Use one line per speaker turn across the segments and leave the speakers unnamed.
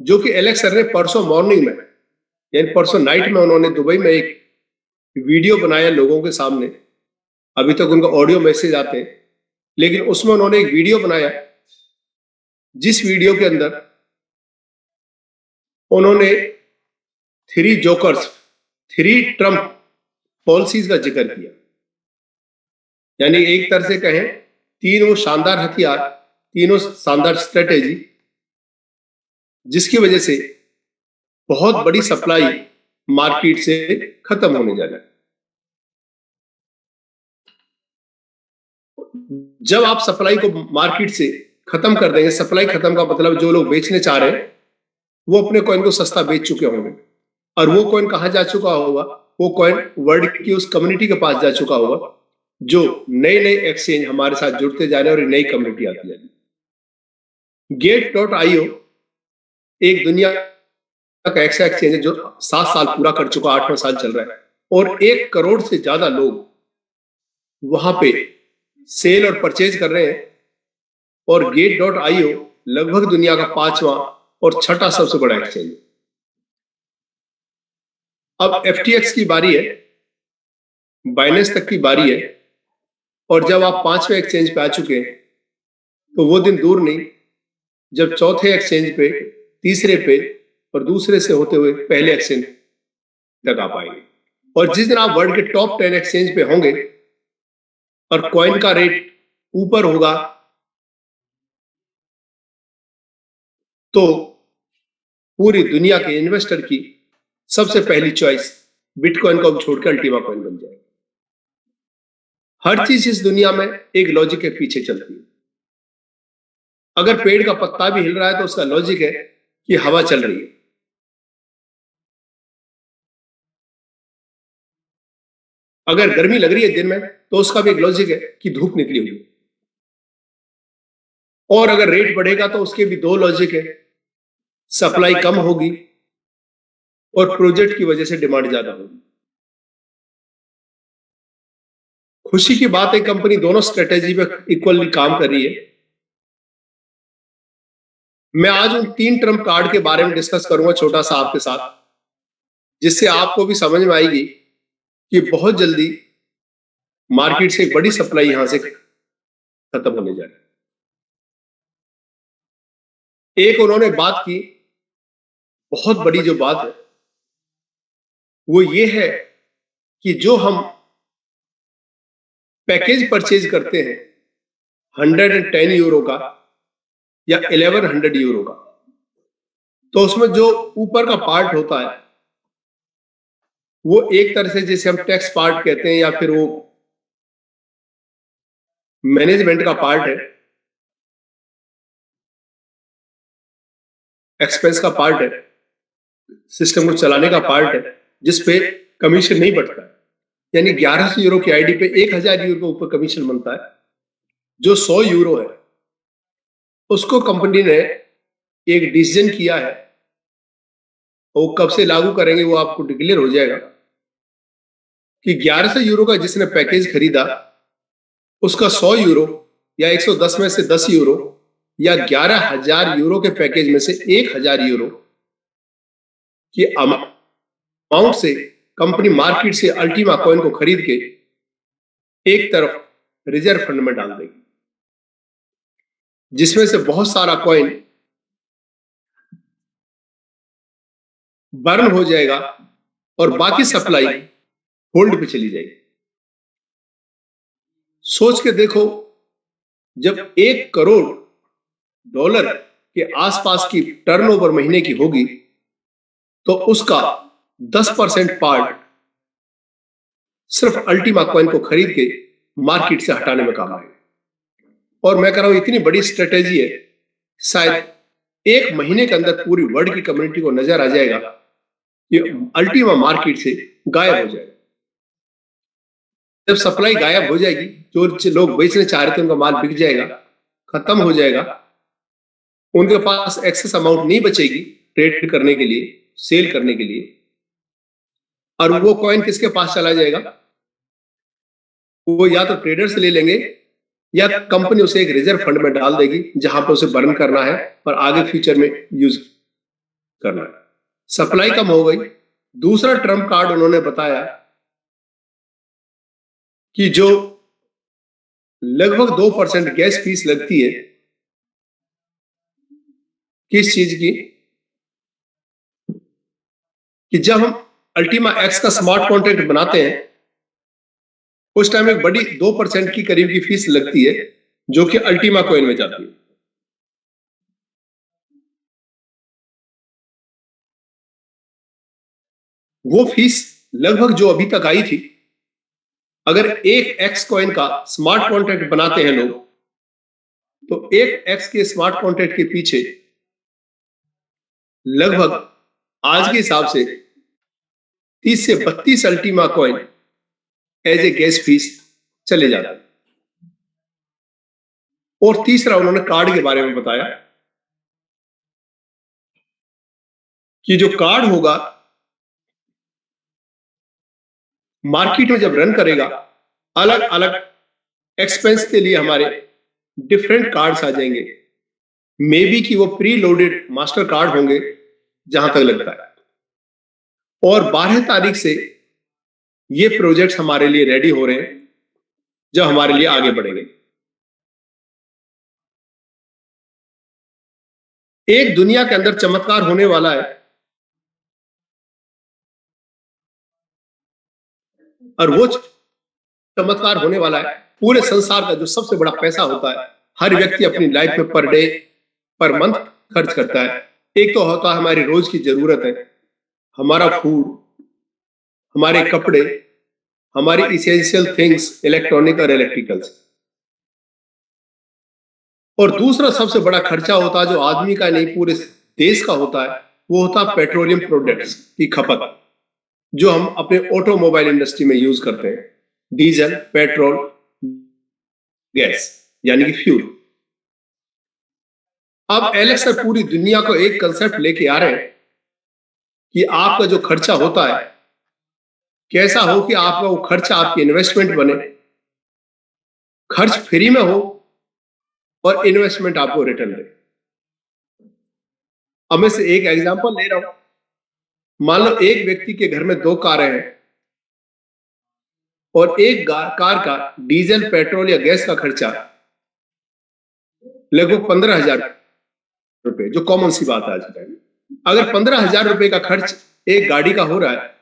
जो कि Alex sir ने परसों मॉर्निंग में, यानी परसों नाइट में, उन्होंने दुबई में एक वीडियो बनाया लोगों के सामने। अभी तक उनका ऑडियो मैसेज आते हैं, लेकिन उसमें उन्होंने एक वीडियो बनाया, जिस वीडियो के अंदर उन्होंने 3 जोकर्स, 3 ट्रम्प पॉलिसीज का जिक्र किया। यानी एक तरह से कहें, 3 वो शानदार हथियार, तीनों शानदार स्ट्रेटेजी, जिसकी वजह से बहुत बड़ी सप्लाई मार्केट से खत्म होने जा रही है। जब आप सप्लाई को मार्केट से खत्म कर देंगे, सप्लाई खत्म का मतलब जो लोग बेचने चाह रहे हैं वो अपने कॉइन को सस्ता बेच चुके होंगे, और वो कॉइन कहां जा चुका होगा? वो कॉइन वर्ल्ड की उस कम्युनिटी के पास जा चुका होगा, जो नए नए एक्सचेंज हमारे साथ जुड़ते जा रहे हैं और नई कम्युनिटी आती जा रही है। Gate.io एक दुनिया का ऐसा एक्सचेंज है जो 7 साल पूरा कर चुका, 8वां साल चल रहा है, और 1 करोड़ से ज्यादा लोग वहां पे सेल और परचेज कर रहे हैं। और Gate.io लगभग दुनिया का 5वां और 6ठा सबसे बड़ा एक्सचेंज है। अब FTX की बारी है, बाइनेंस तक की बारी है, और जब आप 5वें एक्सचेंज पे आ चुके हैं तो वो दिन दूर नहीं जब चौथे एक्सचेंज पे, तीसरे पे और दूसरे से होते हुए पहले एक्सचेंज तक आ पाएंगे। और जिस दिन आप वर्ल्ड के टॉप 10 एक्सचेंज पे होंगे और कॉइन का रेट ऊपर होगा, तो पूरी दुनिया के इन्वेस्टर की सबसे पहली चॉइस बिटकॉइन को छोड़कर अल्टीमा कॉइन बन जाएगी। हर चीज इस दुनिया में एक लॉजिक के पीछे चलती है। अगर पेड़ का पत्ता भी हिल रहा है तो उसका लॉजिक है कि हवा चल रही है। अगर गर्मी लग रही है दिन में तो उसका भी एक लॉजिक है कि धूप निकली हुई है। और अगर रेट बढ़ेगा तो उसके भी 2 लॉजिक है, सप्लाई कम होगी और प्रोजेक्ट की वजह से डिमांड ज्यादा होगी। खुशी की बात है, कंपनी दोनों स्ट्रेटेजी पे इक्वली काम कर रही है। मैं आज उन 3 ट्रम्प कार्ड के बारे में डिस्कस करूंगा छोटा सा आपके साथ, जिससे आपको भी समझ में आएगी कि बहुत जल्दी मार्केट से एक बड़ी सप्लाई यहां से खत्म होने जा रही है। एक उन्होंने बात की, बहुत बड़ी जो बात है वो ये है कि जो हम पैकेज परचेज करते हैं 110 यूरो का या 1100 यूरो का, तो उसमें जो ऊपर का पार्ट होता है वो एक तरह से जिसे हम टैक्स पार्ट कहते हैं, या फिर वो मैनेजमेंट का पार्ट है, एक्सपेंस का पार्ट है, सिस्टम को चलाने का पार्ट है, जिसपे कमीशन नहीं बढ़ता है। यानी 1100 यूरो की आईडी पे 1000 यूरो के ऊपर कमीशन बनता है। जो 100 यूरो है उसको कंपनी ने एक डिसीजन किया है, वो कब से लागू करेंगे वो आपको डिक्लेयर हो जाएगा, कि 1100 यूरो का जिसने पैकेज खरीदा उसका 100 यूरो या 110 में से 10 यूरो या 11,000 यूरो के पैकेज में से 1000 यूरो की अमाउंट से कंपनी मार्केट से अल्टीमा कॉइन को खरीद के एक तरफ रिजर्व फंड में डाल देगी, जिसमें से बहुत सारा कॉइन बर्न हो जाएगा और बाकी सप्लाई होल्ड पे चली जाएगी। सोच के देखो, जब 1 करोड़ डॉलर के आसपास की टर्नओवर महीने की होगी तो उसका 10% पार्ट सिर्फ अल्टीमा कॉइन को खरीद के मार्केट से हटाने में काम आएगा। और मैं कह रहा हूं इतनी बड़ी स्ट्रेटेजी है, शायद 1 महीने के अंदर पूरी वर्ल्ड की कम्युनिटी को नजर आ जाएगा कि अल्टीमा मार्केट से गायब हो जाएगा। जब सप्लाई गायब हो जाएगी, जो लोग बेचने चाह रहे थे उनका माल बिक जाएगा, खत्म हो जाएगा, उनके पास एक्सेस अमाउंट नहीं बचेगी ट्रेड करने के लिए, सेल करने के लिए, और वो कॉइन किसके पास चला जाएगा? वो या तो ट्रेडर से ले लेंगे या कंपनी उसे एक रिजर्व फंड में डाल देगी, जहां पर उसे बर्न करना है और आगे फ्यूचर में यूज करना है। सप्लाई कम हो गई। दूसरा ट्रम्प कार्ड उन्होंने बताया कि जो लगभग 2% गैस फीस लगती है, किस चीज की, कि जब हम अल्टीमा एक्स का स्मार्ट कॉन्ट्रैक्ट बनाते हैं उस टाइम एक बड़ी 2% की करीब की फीस लगती है जो कि अल्टीमा कॉइन में जाती है। वो फीस लगभग जो अभी तक आई थी, अगर एक एक्स कॉइन का स्मार्ट कॉन्ट्रैक्ट बनाते हैं लोग, तो एक एक्स के स्मार्ट कॉन्ट्रैक्ट के पीछे लगभग आज के हिसाब से 30 से 32 Ultima coin as a gas fees चले जाते हैं। और तीसरा उन्होंने कार्ड के बारे में बताया कि जो कार्ड होगा मार्केट में जब रन करेगा, अलग अलग एक्सपेंस के लिए हमारे डिफरेंट कार्ड्स आ जाएंगे। मे बी कि वो प्री लोडेड मास्टर कार्ड होंगे जहां तक लगता है। और 12 तारीख से ये प्रोजेक्ट्स हमारे लिए रेडी हो रहे हैं जो हमारे लिए आगे बढ़ेंगे। एक दुनिया के अंदर चमत्कार होने वाला है और वो चमत्कार होने वाला है पूरे संसार का जो सबसे बड़ा पैसा होता है, हर व्यक्ति अपनी लाइफ में पर डे पर मंथ खर्च करता है। एक तो होता है हमारी रोज की जरूरत है, हमारा फूड, हमारे कपड़े, हमारी इसेंशियल थिंग्स, इलेक्ट्रॉनिक और इलेक्ट्रिकल्स। और दूसरा सबसे बड़ा खर्चा होता है जो आदमी का नहीं पूरे देश का होता है, वो होता है पेट्रोलियम प्रोडक्ट्स की खपत जो हम अपने ऑटोमोबाइल इंडस्ट्री में यूज करते हैं। डीजल, पेट्रोल, गैस यानी कि फ्यूल। अब एलेक्स सर पूरी दुनिया को एक कंसेप्ट लेके आ रहे हैं कि आपका जो खर्चा होता है कैसा हो कि आपका वो खर्चा आपकी इन्वेस्टमेंट बने, खर्च फ्री में हो और इन्वेस्टमेंट आपको रिटर्न दे। अब मैं से एक एग्जांपल ले रहा हूं। मान लो एक व्यक्ति के घर में 2 कारें हैं और एक कार का डीजल, पेट्रोल या गैस का खर्चा लगभग 15,000 रुपए, जो कॉमन सी बात है आज के टाइम में। अगर 15,000 रुपए का खर्च एक गाड़ी का हो रहा है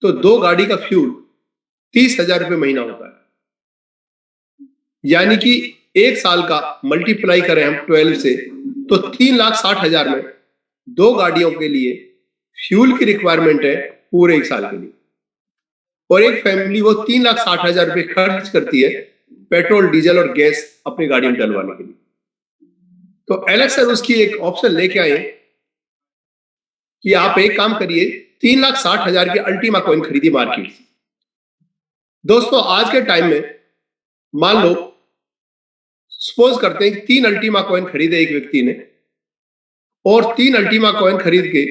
तो 2 गाड़ी का फ्यूल 30,000 रुपए महीना होता है। यानी कि एक साल का मल्टीप्लाई करें हम 12 से तो 3,60,000 में 2 गाड़ियों के लिए फ्यूल की रिक्वायरमेंट है पूरे एक साल के लिए। और एक फैमिली वो 3,60,000 रुपए खर्च करती है पेट्रोल, डीजल और गैस अपनी गाड़ी में डलवाने के लिए। तो एलेक्स सर उसकी एक ऑप्शन लेके आए कि आप एक काम करिए, 3,60,000 की अल्टीमा कॉइन खरीदी मार्केट से। दोस्तों आज के टाइम में मान लो सपोज करते हैं कि 3 अल्टीमा कॉइन खरीदे एक व्यक्ति ने और 3 अल्टीमा कॉइन खरीद के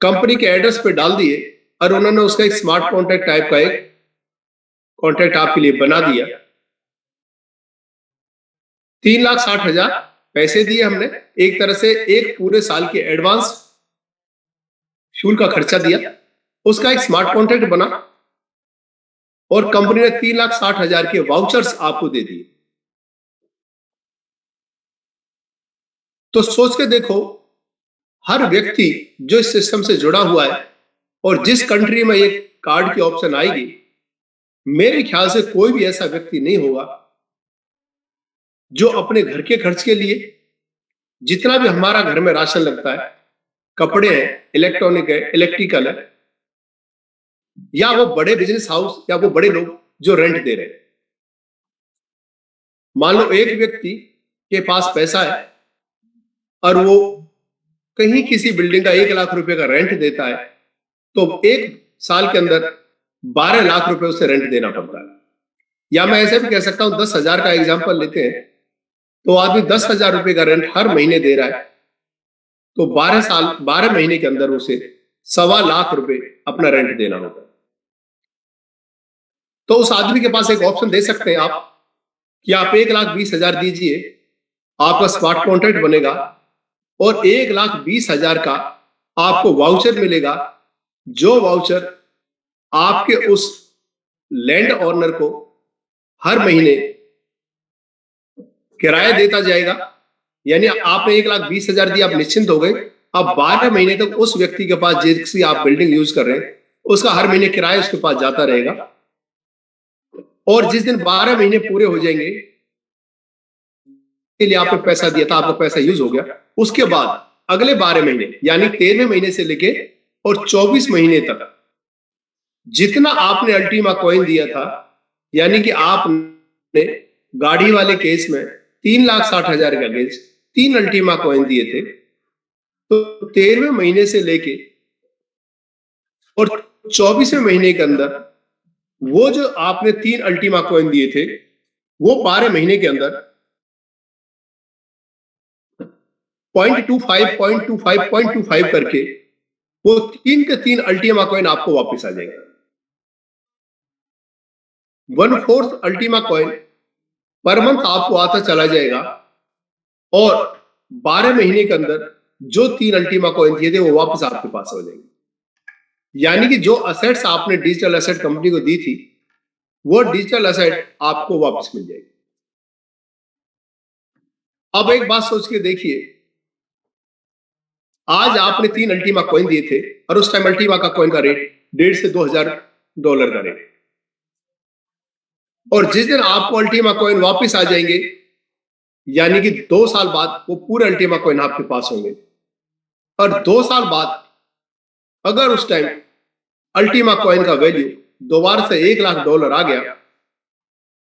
कंपनी के एड्रेस पे डाल दिए और उन्होंने उसका एक स्मार्ट कॉन्ट्रैक्ट टाइप का एक कॉन्ट्रैक्ट आपके लिए बना दिया। 3,60,000 पैसे दिए हमने, एक तरह से एक पूरे साल के एडवांस फ्यूल का खर्चा दिया, उसका एक स्मार्ट कॉन्ट्रैक्ट बना और कंपनी ने 3,60,000 के वाउचर्स आपको दे दिए। तो सोच के देखो, हर व्यक्ति जो इस सिस्टम से जुड़ा हुआ है और जिस कंट्री में ये कार्ड की ऑप्शन आएगी, मेरे ख्याल से कोई भी ऐसा व्यक्ति नहीं होगा जो अपने घर के खर्च के लिए, जितना भी हमारा घर में राशन लगता है, कपड़े हैं, इलेक्ट्रॉनिक है, इलेक्ट्रिकल है, या वो बड़े बिजनेस हाउस या वो बड़े लोग जो रेंट दे रहे हैं। मान लो एक व्यक्ति के पास पैसा है और वो कहीं किसी बिल्डिंग का 1 लाख रुपए का रेंट देता है, तो एक साल के अंदर 12 लाख रुपए उसे रेंट देना पड़ता है। या मैं ऐसे भी कह सकता हूं, 10,000 का एग्जाम्पल लेते हैं तो आदमी 10,000 रुपए का रेंट हर महीने दे रहा है, तो 12 महीने के अंदर उसे 1.25 लाख रुपए अपना रेंट देना होगा। तो उस आदमी के पास एक ऑप्शन दे सकते हैं आप कि आप 1,20,000 दीजिए, आपका स्मार्ट कॉन्ट्रैक्ट बनेगा और 1,20,000 का आपको वाउचर मिलेगा, जो वाउचर आपके उस लैंड ओनर को हर महीने किराया देता जाएगा। यानी आपने 1,20,000 दिया, आप निश्चिंत हो गए। अब 12 महीने तक उस व्यक्ति के पास जिसकी आप बिल्डिंग यूज कर रहे हैं, उसका हर महीने किराया उसके पास जाता रहेगा। और जिस दिन 12 महीने पूरे हो जाएंगे के लिए आपने पैसा दिया था, आपका पैसा यूज हो गया, उसके बाद अगले 12 महीने यानी 13वें महीने से लेके और 24 महीने तक जितना आपने अल्टीमा कॉइन दिया था, यानी कि आपने गाड़ी वाले केस में 3,60,000 का केस 3 अल्टीमा कॉइन दिए थे, तो 13वें महीने से लेके और 24वें महीने के अंदर वो जो आपने 3 अल्टीमा कॉइन दिए थे, वो 12 महीने के अंदर 0.25 करके वो 3 के 3 अल्टीमा कॉइन आपको वापस आ जाएगा। 1/4 अल्टीमा कॉइन पर मंथ आपको आता चला जाएगा और 12 महीने के अंदर जो 3 अल्टीमा कॉइन दिए थे वो वापस आपके पास हो जाएंगे। यानी कि जो असेट्स आपने डिजिटल असेट कंपनी को दी थी, वो डिजिटल असेट आपको वापस मिल जाएगी। अब एक बात सोच के देखिए, आज आपने 3 अल्टीमा कॉइन दिए थे और उस टाइम अल्टीमा का कॉइन का रेट $1,500 से $2,000 का रेट, और जिस दिन आपको अल्टीमा कॉइन वापस आ जाएंगे, यानी कि 2 साल बाद वो पूरे अल्टीमा कॉइन आपके पास होंगे, और 2 साल बाद अगर उस टाइम अल्टीमा कॉइन का वैल्यू दोबारा से $1,00,000 आ गया,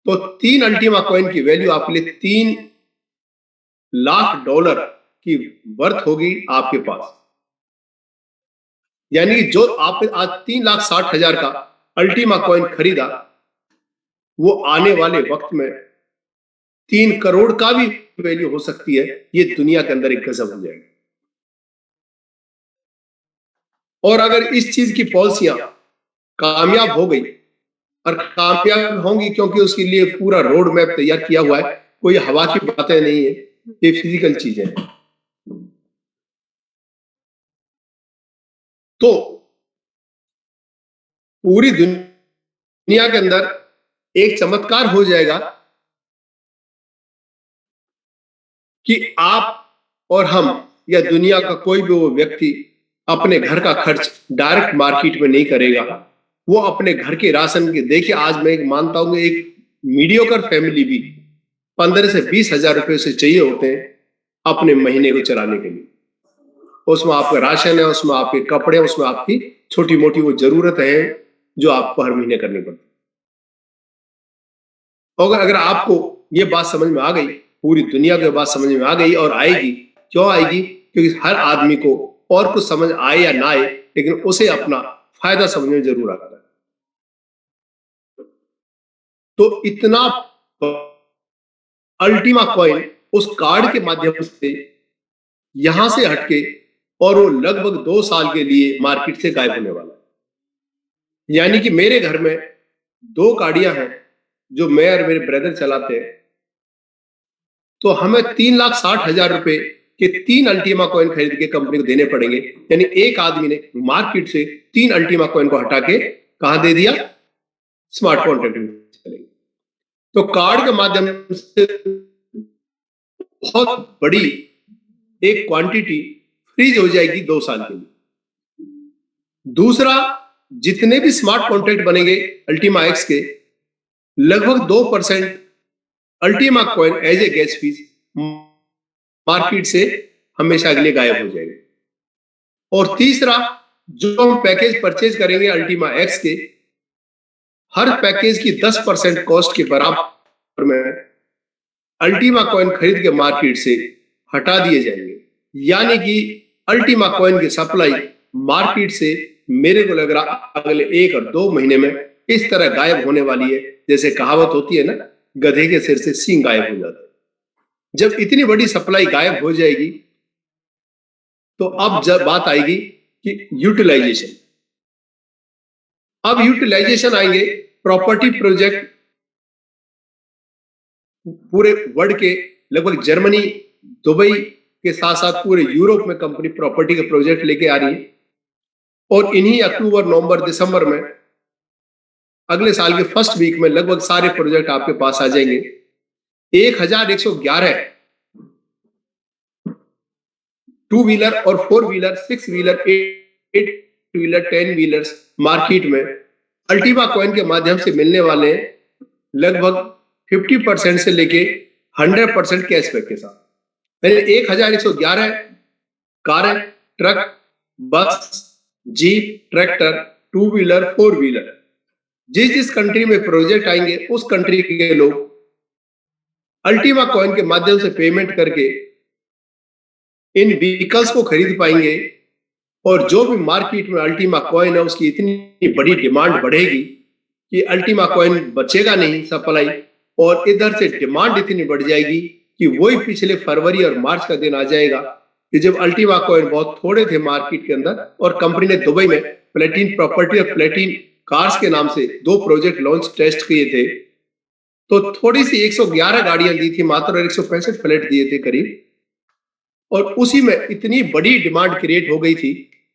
तो 3 अल्टीमा कॉइन की वैल्यू आपके लिए $3,00,000 की वर्थ होगी आपके पास। यानी कि जो आपने आज 3,60,000 का अल्टीमा कॉइन खरीदा, वो आने वाले वक्त में 3 करोड़ का भी वैल्यू हो सकती है। ये दुनिया के अंदर एक गजब हो जाएगा। और अगर इस चीज की पॉलिसियां कामयाब हो गई, और कामयाब होंगी क्योंकि उसके लिए पूरा रोड मैप तैयार किया हुआ है, कोई हवा की बातें नहीं है, ये फिजिकल चीजें हैं। तो पूरी दुनिया के अंदर एक चमत्कार हो जाएगा कि आप और हम या दुनिया का कोई भी वो व्यक्ति अपने घर का खर्च डायरेक्ट मार्केट में नहीं करेगा। वो अपने घर के राशन के, देखिए आज मैं एक मानता हूं एक मीडियोकर फैमिली भी 15 से 20,000 रुपए से चाहिए होते हैं अपने महीने को चलाने के लिए। उसमें आपका राशन है, उसमें आपके कपड़े, उसमें आपकी छोटी मोटी वो जरूरत है जो आपको हर महीने करनी पड़ती है। और अगर आपको ये बात समझ में आ गई, पूरी दुनिया को बात समझ में आ गई, और आएगी, क्यों आएगी? क्योंकि हर आदमी को और कुछ समझ आए या ना आए, लेकिन उसे अपना फायदा समझ में जरूर आता है। तो इतना अल्टीमा कॉइन उस कार्ड के माध्यम से यहां से हटके, और वो लगभग 2 साल के लिए मार्केट से गायब होने वाला है। यानी कि मेरे घर में 2 गाड़ियां हैं जो मैं और मेरे ब्रदर चलाते हैं, तो हमें 3,60,000 रुपए के 3 अल्टीमा कॉइन खरीद के कंपनी को देने पड़ेंगे। यानी एक आदमी ने मार्केट से 3 अल्टीमा कॉइन को हटा के कहां दे दिया? स्मार्ट कॉन्ट्रैक्ट में चलेंगे। तो कार्ड के माध्यम से बहुत बड़ी एक क्वांटिटी फ्रीज हो जाएगी 2 साल के लिए। दूसरा, जितने भी स्मार्ट कॉन्ट्रैक्ट बनेंगे अल्टीमा एक्स के, लगभग 2% Ultima coin as a gas fees market से हमेशा के लिए गायब हो जाएंगे। और तीसरा, जो हम पैकेज परचेज करेंगे अल्टीमा एक्स के, हर पैकेज की 10% कॉस्ट के बराबर में अल्टीमा कॉइन खरीद के मार्केट से हटा दिए जाएंगे। यानी कि अल्टीमा कॉइन की सप्लाई मार्केट से मेरे को लग रहा अगले 1 और 2 महीने में इस तरह गायब होने वाली है, जैसे कहावत होती है ना, गधे के सिर से सींग गायब हो जाता है। जब इतनी बड़ी सप्लाई गायब हो जाएगी, तो अब जब बात आएगी कि यूटिलाइजेशन। अब यूटिलाइजेशन आएंगे, प्रॉपर्टी प्रोजेक्ट पूरे वर्ल्ड के लगभग जर्मनी, दुबई, के साथ साथ पूरे यूरोप में कंपनी प्रॉपर्टी के प्रोजेक्ट लेके आ रही है। और इन्हीं अक्टूबर, नवंबर, दिसंबर में अगले साल के फर्स्ट वीक में लगभग सारे प्रोजेक्ट आपके पास आ जाएंगे। 1111 टू व्हीलर और four wheeler, six wheeler, eight wheeler, 10 wheelers market में अल्टीमा कॉइन के माध्यम से मिलने वाले लगभग 50% से लेके 100% कैशबैक के साथ। 1111 कारें, ट्रक, बस, jeep, tractor, two wheeler, four wheeler, जिस जिस कंट्री में प्रोजेक्ट आएंगे उस कंट्री के लोग अल्टीमा कॉइन के माध्यम से पेमेंट करके इन व्हीकल्स को खरीद पाएंगे। और जो भी मार्केट में अल्टीमा कॉइन है उसकी इतनी बड़ी डिमांड बढ़ेगी कि अल्टीमा कॉइन बचेगा नहीं सप्लाई, और इधर से डिमांड इतनी बढ़ जाएगी कि वही पिछले फरवरी और मार्च का दिन आ जाएगा कि जब अल्टीमा कॉइन बहुत थोड़े थे मार्केट के अंदर और कंपनी ने दुबई में प्लेटिन प्रॉपर्टी और प्लेटिन कार्स के नाम से 2 प्रोजेक्ट लॉन्च टेस्ट किए थे। तो थोड़ी सी 111 गाड़ियां दी थी मात्र और 165 फ्लैट दिए थे करीब, और उसी में इतनी बड़ी डिमांड क्रिएट हो गई थी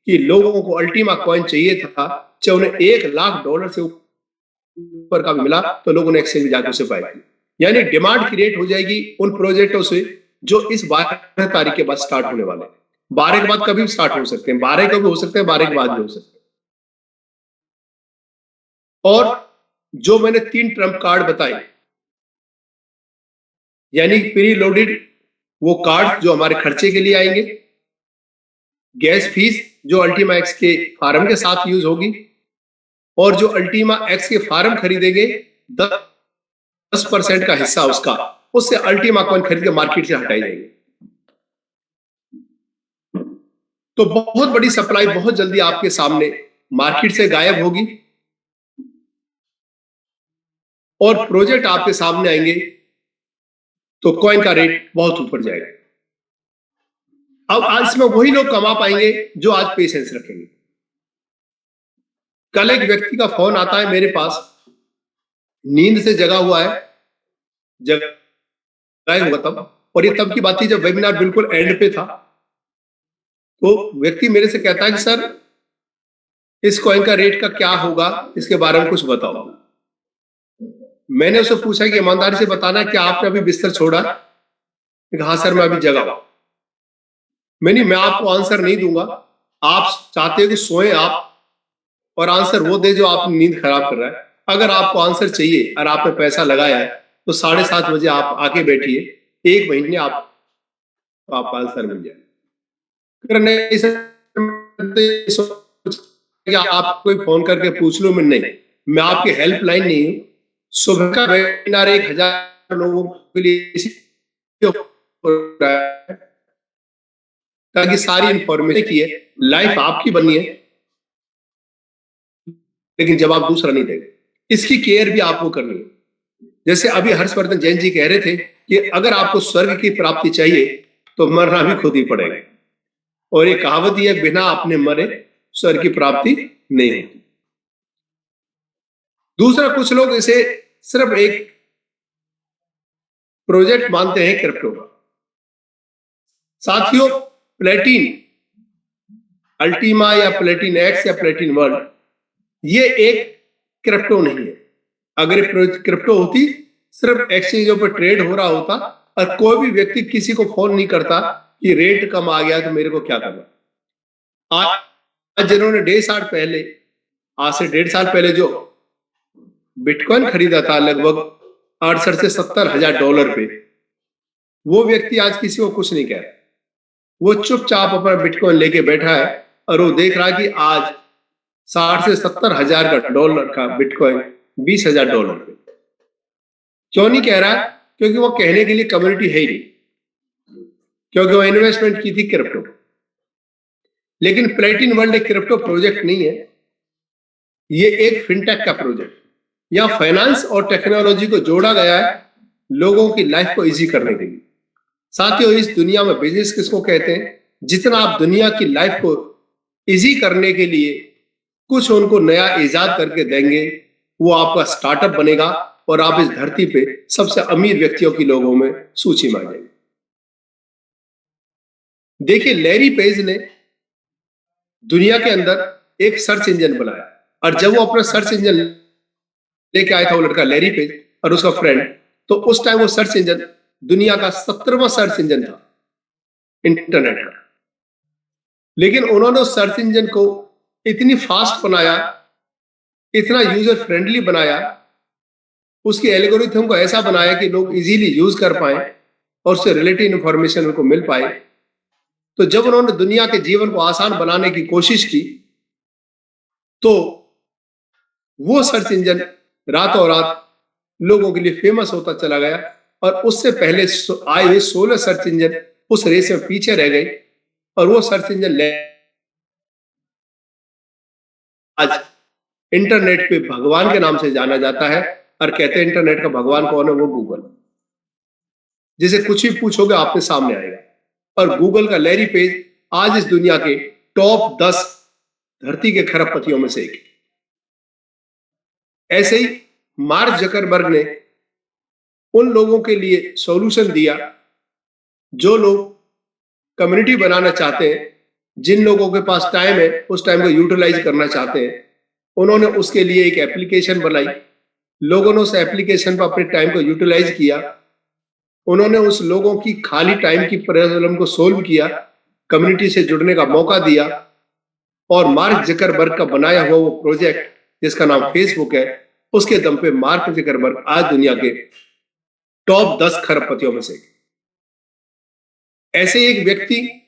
कि लोगों को अल्टीमा कॉइन चाहिए था। चाहे उन्हें $1,00,000 से ऊपर का भी मिला तो लोगों ने एक्सचेंज जाकर उसे बाय किया। यानी डिमांड क्रिएट हो जाएगी उन प्रोजेक्टों से जो इस 12 तारीख के बाद स्टार्ट होने वाले हैं। 12 के बाद कभी भी स्टार्ट हो सकते हैं, 12 को भी हो सकते हैं, 12 के बाद भी हो सकते हैं। और जो मैंने 3 ट्रम्प कार्ड बताए, यानी प्री लोडेड वो कार्ड जो हमारे खर्चे के लिए आएंगे, गैस फीस जो अल्टीमा एक्स के फार्म के साथ यूज होगी, और जो अल्टीमा एक्स के फार्म खरीदेंगे 10% का हिस्सा उसका, उससे अल्टीमा कॉइन खरीद के मार्केट से हटाई जाएगी। तो बहुत बड़ी सप्लाई बहुत जल्दी आपके सामने मार्केट से गायब होगी और प्रोजेक्ट आपके सामने आएंगे तो कॉइन का रेट बहुत ऊपर जाएगा। अब आज में वही लोग कमा पाएंगे जो आज पेशेंस रखेंगे। कल एक व्यक्ति का फोन आता है मेरे पास, नींद से जगा हुआ है, जगा हुआ तब, और ये तब की बात थी जब वेबिनार बिल्कुल एंड पे था। तो व्यक्ति मेरे से कहता है कि सर इस कॉइन का रेट का क्या होगा, इसके बारे में कुछ बताओ। मैंने उसे पूछा कि ईमानदारी से बताना क्या आपने अभी बिस्तर छोड़ा? हाँ सर मैं अभी जगा हूं। मैं आपको आंसर नहीं दूंगा, आप चाहते हो कि सोए आप और आंसर वो दे जो आपकी नींद खराब कर रहा है। अगर आपको आंसर चाहिए और आपने पैसा लगाया है तो 7:30 बजे आप आके बैठिए, 1 महीने आपको आंसर मिल जाए। आप कोई फोन करके पूछ लो, मैं आपकी हेल्पलाइन नहीं हूं। सुबह का वेबिनार 1000 लोगों के लिए ताकि सारी इंफॉर्मेशन की है, लाइफ आपकी बनी है, लेकिन जवाब दूसरा नहीं देगा। इसकी केयर भी आपको करनी है। जैसे अभी हर्षवर्धन जैन जी कह रहे थे कि अगर आपको स्वर्ग की प्राप्ति चाहिए तो मरना भी खुद ही पड़ेगा, और ये कहावत ही है, बिना अपने मरे स्वर्ग की प्राप्ति नहीं होती। दूसरा, कुछ लोग इसे सिर्फ एक प्रोजेक्ट मानते हैं क्रिप्टो का। साथियों, प्लेटिन अल्टीमा या प्लेटिन एक्स या प्लेटिन वर्ल्ड ये एक क्रिप्टो नहीं है। अगर क्रिप्टो होती, सिर्फ एक्सचेंजों पर ट्रेड हो रहा होता और कोई भी व्यक्ति किसी को फोन नहीं करता कि रेट कम आ गया तो मेरे को क्या करना। आज जिन्होंने 1.5 साल पहले जो बिटकॉइन खरीदा था लगभग 68 से 70 हजार डॉलर पे, वो व्यक्ति आज किसी को कुछ नहीं कह रहा। वो चुपचाप अपना बिटकॉइन लेके बैठा है और वो देख रहा कि आज 60 से 70 हजार का डॉलर का बिटकॉइन $20,000 पे। क्यों नहीं कह रहा? क्योंकि वो कहने के लिए कम्युनिटी है ही नहीं, क्योंकि वो इन्वेस्टमेंट की थी क्रिप्टो। लेकिन प्लेटिन वर्ल्ड एक क्रिप्टो प्रोजेक्ट नहीं है, ये एक फिनटेक का प्रोजेक्ट या फाइनेंस और टेक्नोलॉजी को जोड़ा गया है लोगों की लाइफ को इजी करने के लिए। साथियों, इस दुनिया में बिजनेस किसको कहते हैं? जितना आप दुनिया की लाइफ को इजी करने के लिए कुछ उनको नया इजाद करके देंगे, वो आपका स्टार्टअप बनेगा और आप इस धरती पे सबसे अमीर व्यक्तियों की लोगों में सूची में आ जाएंगे। देखिए, लैरी पेज ने दुनिया के अंदर एक सर्च इंजन बनाया, और जब वो अपना सर्च इंजन लेके आया था, वो लड़का लैरी पेज और उसका फ्रेंड, तो उस टाइम वो सर्च इंजन दुनिया का 17वां सर्च इंजन था इंटरनेट का। लेकिन उन्होंने उस सर्च इंजन को इतनी फास्ट बनाया, इतना यूजर फ्रेंडली बनाया, उसके एल्गोरिथम को ऐसा बनाया कि लोग इजीली यूज कर पाए और उससे रिलेटेड इंफॉर्मेशन उनको मिल पाए। तो जब उन्होंने दुनिया के जीवन को आसान बनाने की कोशिश की, तो वो सर्च इंजन रातों रात लोगों के लिए फेमस होता चला गया, और उससे पहले आए हुए 16 सर्च इंजन उस रेस में पीछे रह गए, और वो सर्च इंजन आज इंटरनेट पे भगवान के नाम से जाना जाता है। और कहते हैं इंटरनेट का भगवान कौन है? वो गूगल, जिसे कुछ भी पूछोगे आपके सामने आएगा। और गूगल का लैरी पेज आज इस दुनिया के टॉप 10 धरती के खरबपतियों में से एक है। ऐसे ही मार्क जकरबर्ग ने उन लोगों के लिए सॉल्यूशन दिया जो लोग कम्युनिटी बनाना चाहते हैं, जिन लोगों के पास टाइम है उस टाइम को यूटिलाइज करना चाहते हैं। उन्होंने उसके लिए एक एप्लीकेशन बनाई, लोगों ने उस एप्लीकेशन पर अपने टाइम को यूटिलाइज किया, उन्होंने उस लोगों की खाली टाइम की प्रॉब्लम को सोल्व किया, कम्युनिटी से जुड़ने का मौका दिया। और मार्क जकरबर्ग का बनाया हुआ वो प्रोजेक्ट जिसका नाम फेसबुक है, उसके दम पे मार्क जकरबर्ग आज दुनिया के टॉप 10 खरबपतियों में से। ऐसे एक व्यक्ति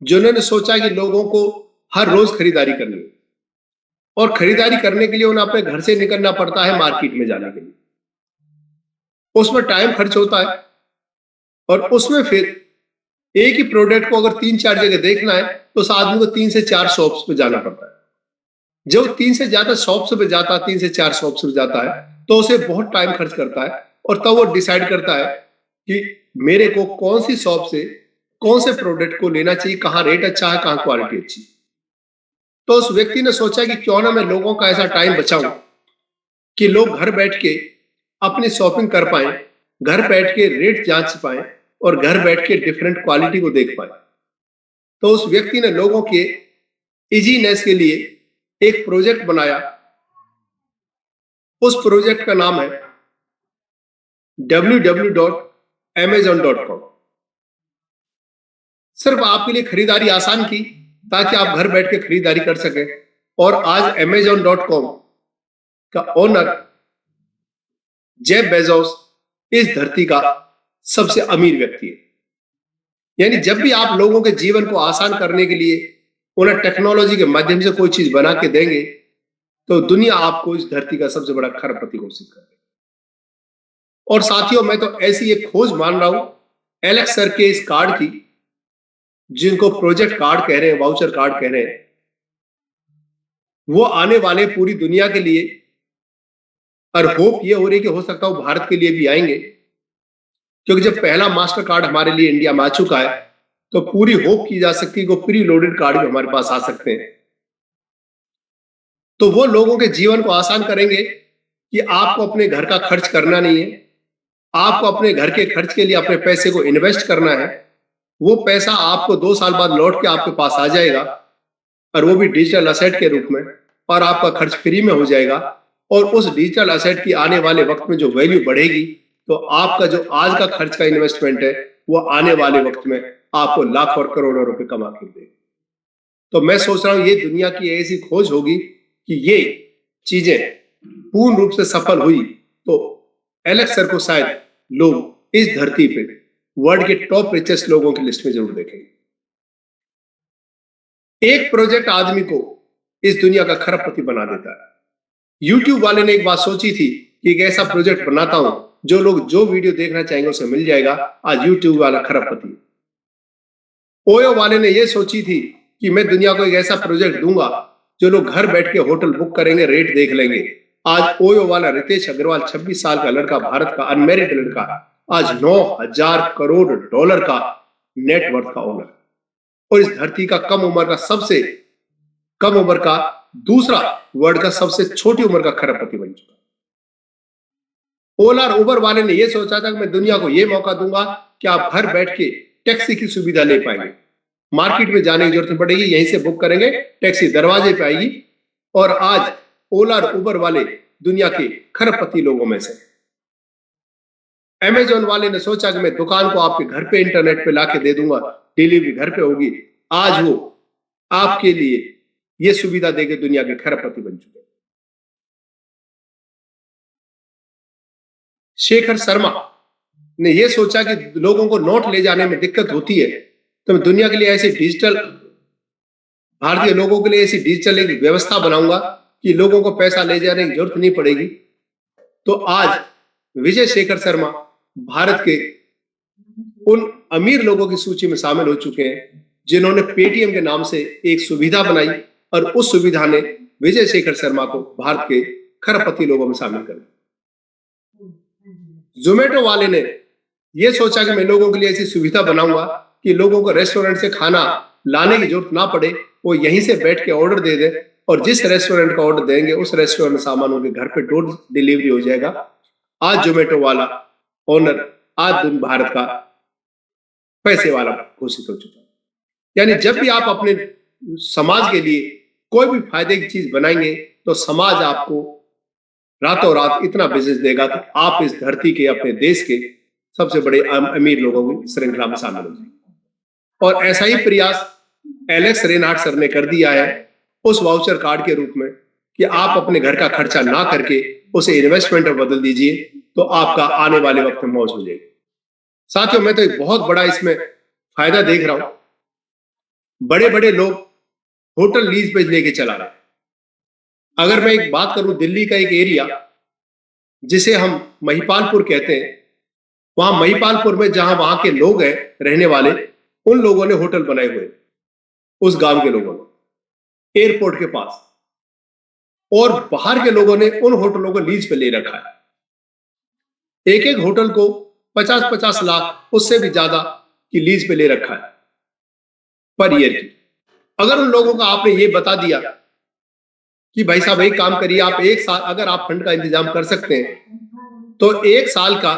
जिन्होंने सोचा कि लोगों को हर रोज खरीदारी करनी है, और खरीदारी करने के लिए उन्हें अपने घर से निकलना पड़ता है मार्केट में जाने के लिए, उसमें टाइम खर्च होता है, और उसमें फिर एक ही प्रोडक्ट को अगर 3-4 जगह देखना है तो उस आदमी को 3 से 4 शॉप्स पे जाना पड़ता है। जब 3 से ज्यादा शॉप्स पे जाता है, 3 से 4 शॉप्स पे जाता है, तो उसे बहुत टाइम खर्च करता है, और तब वो डिसाइड करता है कि मेरे को कौन सी शॉप से कौन से प्रोडक्ट को लेना चाहिए, कहां रेट अच्छा है, कहां क्वालिटी अच्छी। तो उस व्यक्ति ने सोचा कि क्यों ना मैं लोगों का ऐसा टाइम बचाऊं कि लोग घर बैठ के अपनी शॉपिंग कर पाए, घर बैठ के रेट जांच पाए, और घर बैठ के डिफरेंट क्वालिटी को देख पाए। तो उस व्यक्ति ने लोगों के इजीनेस के लिए एक प्रोजेक्ट बनाया। उस प्रोजेक्ट का नाम है www.amazon.com। सिर्फ आपके लिए खरीदारी आसान की ताकि आप घर बैठ के खरीदारी कर सकें। और आज amazon.com का ओनर जेफ बेजोस इस धरती का सबसे अमीर व्यक्ति है। यानी जब भी आप लोगों के जीवन को आसान करने के लिए उन्हें टेक्नोलॉजी के माध्यम से कोई चीज बना के देंगे, तो दुनिया आपको इस धरती का सबसे बड़ा खरबपति घोषित कर देगी। और साथियों, मैं तो ऐसी एक खोज मान रहा हूं एलेक्स सर के इस कार्ड की, जिनको प्रोजेक्ट कार्ड कह रहे हैं, वाउचर कार्ड कह रहे हैं, वो आने वाले पूरी दुनिया के लिए, और होप ये हो रही है कि हो सकता है भारत के लिए भी आएंगे, क्योंकि जब पहला मास्टर कार्ड हमारे लिए इंडिया में आ चुका है, तो पूरी होप की जा सकती है कि प्री लोडेड कार्ड भी हमारे पास आ सकते हैं। तो वो लोगों के जीवन को आसान करेंगे कि आपको अपने घर का खर्च करना नहीं है, आपको अपने घर के खर्च के लिए अपने पैसे को इन्वेस्ट करना है। वो पैसा आपको 2 साल बाद लौट के आपके पास आ जाएगा, और वो भी डिजिटल असेट के रूप में, और आपका खर्च फ्री में हो जाएगा। और उस डिजिटल असेट की आने वाले वक्त में जो वैल्यू बढ़ेगी, तो आपका जो आज का खर्च का इन्वेस्टमेंट है, वो आने वाले वक्त में आपको लाख और करोड़ों रुपए कमा के देगा। तो मैं सोच रहा हूं ये दुनिया की ऐसी खोज होगी कि ये चीजें पूर्ण रूप से सफल हुई, तो एलेक्स सर को शायद लोग इस धरती पे वर्ल्ड के टॉप रिचेस्ट लोगों की लिस्ट में जरूर देखेंगे। एक प्रोजेक्ट आदमी को इस दुनिया का खरबपति बना देता है। यूट्यूब वाले ने एक बात सोची थी कि एक ऐसा प्रोजेक्ट बनाता हूं जो लोग जो वीडियो देखना चाहेंगे उसे मिल जाएगा। आज यूट्यूब वाला खरबपति। ओयो वाले ने यह सोची थी कि मैं दुनिया को एक ऐसा प्रोजेक्ट दूंगा जो लोग घर बैठ के होटल बुक करेंगे, रेट देख लेंगे। आज ओयो वाला रितेश अग्रवाल, 26 साल का लड़का, भारत का अनमैरिड लड़का, आज 9,000 करोड़ डॉलर का नेटवर्थ का ओनर, और इस धरती का कम उम्र का सबसे कम उम्र का दूसरा वर्ल्ड का सबसे छोटी उम्र का खरबपति बन चुका। ओला और उबर वाले ने यह सोचा था कि मैं दुनिया को यह मौका दूंगा कि आप घर बैठ के टैक्सी की सुविधा ले पाएंगे। मार्केट में जाने की जरूरत नहीं पड़ेगी, यहीं से बुक करेंगे, टैक्सी दरवाजे पे आएगी। और आज ओला और उबर वाले दुनिया के खरबपति लोगों में से। अमेजोन वाले ने सोचा कि मैं दुकान को आपके घर पे इंटरनेट पे लाके दे दूंगा, डिलीवरी घर पे होगी। आज वो आपके लिए ये सुविधा देके दुनिया के खरबपति बन चुके हैं। शेखर शर्मा ने यह सोचा कि लोगों को नोट ले जाने में दिक्कत होती है, तो मैं दुनिया के लिए ऐसी डिजिटल, भारतीय लोगों के लिए ऐसी डिजिटल एक व्यवस्था बनाऊंगा कि लोगों को पैसा ले जाने की जरूरत नहीं पड़ेगी। तो आज विजय शेखर शर्मा भारत के उन अमीर लोगों की सूची में शामिल हो चुके हैं जिन्होंने पेटीएम के नाम से एक सुविधा बनाई, और उस सुविधा ने विजय शेखर शर्मा को भारत के खरबपति लोगों में शामिल कर दिया। जोमेटो वाले ने यह सोचा कि मैं लोगों के लिए ऐसी सुविधा बनाऊंगा कि लोगों को रेस्टोरेंट से खाना लाने की जरूरत ना पड़े, वो यहीं से बैठ के ऑर्डर दे दे, और जिस रेस्टोरेंट का ऑर्डर देंगे उस रेस्टोरेंट में सामान उनके घर पे डोर डिलीवरी हो जाएगा। आज जोमेटो वाला ओनर आज भारत का पैसे वाला घोषित हो चुका है। यानी जब भी आप अपने समाज के लिए कोई भी फायदे की चीज बनाएंगे तो समाज आपको रातों रात इतना बिजनेस देगा कि आप इस धरती के, अपने देश के सबसे बड़े अमीर लोगों की श्रृंखला में शामिल हो जाएंगे। और ऐसा ही प्रयास एलेक्स रेनहार्ड सर ने कर दिया है उस वाउचर कार्ड के रूप में कि आप अपने घर का खर्चा ना करके उसे इन्वेस्टमेंट में बदल दीजिए, तो आपका आने वाले वक्त में मौज हो जाएगी। साथियों, मैं तो एक बहुत बड़ा इसमें फायदा देख रहा हूं। बड़े बड़े लोग होटल लीज पे लेके चला रहे हैं। अगर मैं एक बात करूं, दिल्ली का एक एरिया जिसे हम महिपालपुर कहते हैं, वहां महिपालपुर में जहां वहां के लोग हैं रहने वाले, उन लोगों ने होटल बनाए हुए, उस गांव के लोगों ने एयरपोर्ट के पास, और बाहर के लोगों ने उन होटलों को लीज पे ले रखा है। एक एक होटल को 50-50 लाख, उससे भी ज्यादा की लीज पे ले रखा है पर ईयर की। अगर उन लोगों को आपने ये बता दिया कि भाई साहब एक काम करिए, आप एक साल अगर आप फंड का इंतजाम कर सकते हैं तो एक साल का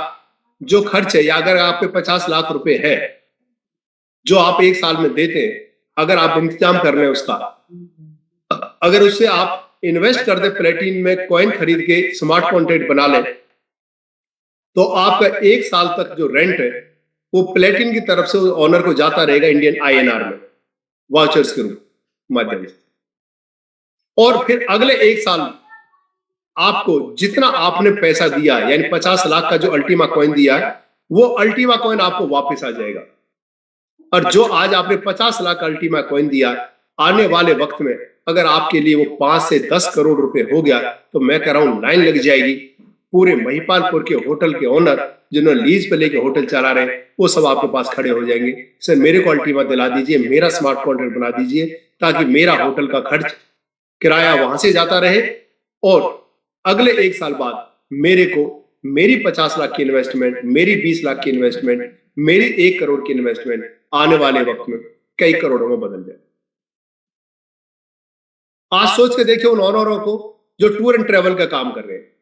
जो खर्च है, या अगर आपके 50 लाख रुपए है जो आप एक साल में देते हैं, अगर आप इंतजाम कर रहे हैं उसका, अगर उससे आप इन्वेस्ट कर दे, प्लेटिन में कॉइन खरीद के स्मार्ट कॉन्ट्रैक्ट बना लें, तो आपका एक साल तक जो रेंट है वो प्लेटिन की तरफ से ओनर को जाता रहेगा इंडियन आईएनआर में, वाउचर्स के रूप माध्यम से। और फिर अगले एक साल आपको जितना आपने पैसा दिया, यानी 50 लाख का जो अल्टीमा कॉइन दिया है, वो अल्टीमा कॉइन आपको वापस आ जाएगा। और जो आज आपने 50 लाख का अल्टीमा कॉइन दिया, आने वाले वक्त में अगर आपके लिए वो 5 से 10 करोड़ रुपए हो गया, तो मैं कह रहा हूं लाइन लग जाएगी। पूरे महिपालपुर के होटल के ओनर जिन्होंने लीज पे लेके होटल चला रहे हैं, वो सब आपके पास खड़े हो जाएंगे, सर मेरे को अल्टीमा दिला दीजिए, मेरा स्मार्ट कॉन्ट्रैक्ट बना दीजिए, ताकि मेरा होटल का खर्च, किराया वहां से जाता रहे, और अगले एक साल बाद मेरे को मेरी 50 लाख की इन्वेस्टमेंट, मेरी 20 लाख की इन्वेस्टमेंट, मेरी 1 करोड़ की इन्वेस्टमेंट आने वाले वक्त में कई करोड़ों में बदल जाए। आज सोच के देखिए उन ओनरों को जो टूर एंड ट्रेवल का काम कर रहे हैं,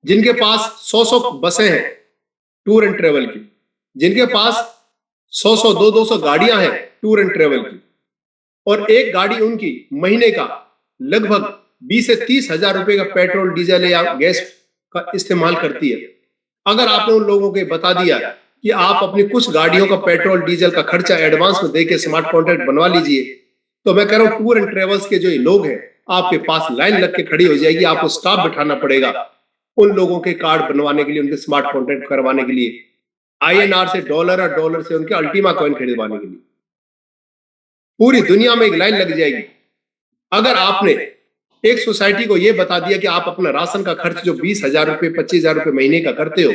जिनके पास 100 बसें हैं टूर एंड ट्रेवल की, जिनके पास 100 200 गाड़ियां हैं टूर एंड ट्रेवल की, और एक गाड़ी उनकी महीने का लगभग 20 से 30 हजार रुपए का पेट्रोल, डीजल या गैस का इस्तेमाल करती है। अगर आपने उन लोगों को बता दिया कि आप अपनी कुछ गाड़ियों का पेट्रोल डीजल का खर्चा एडवांस में देके स्मार्ट कॉन्ट्रैक्ट बनवा लीजिए, तो मैं कह रहा हूं टूर एंड ट्रेवल्स के जो ये लोग हैं आपके पास लाइन लग के खड़ी हो जाएगी। आपको स्टाफ बिठाना पड़ेगा उन लोगों के कार्ड बनवाने के लिए, उनके स्मार्ट कॉन्ट्रैक्ट करवाने के लिए, आईएनआर से डॉलर और डॉलर से उनके अल्टीमा कॉइन खरीदवाने के लिए। पूरी दुनिया में एक लाइन लग जाएगी। अगर आपने एक सोसाइटी को यह बता दिया कि आप अपना राशन का खर्च जो 20,000 रुपए 25,000 रुपए महीने का करते हो,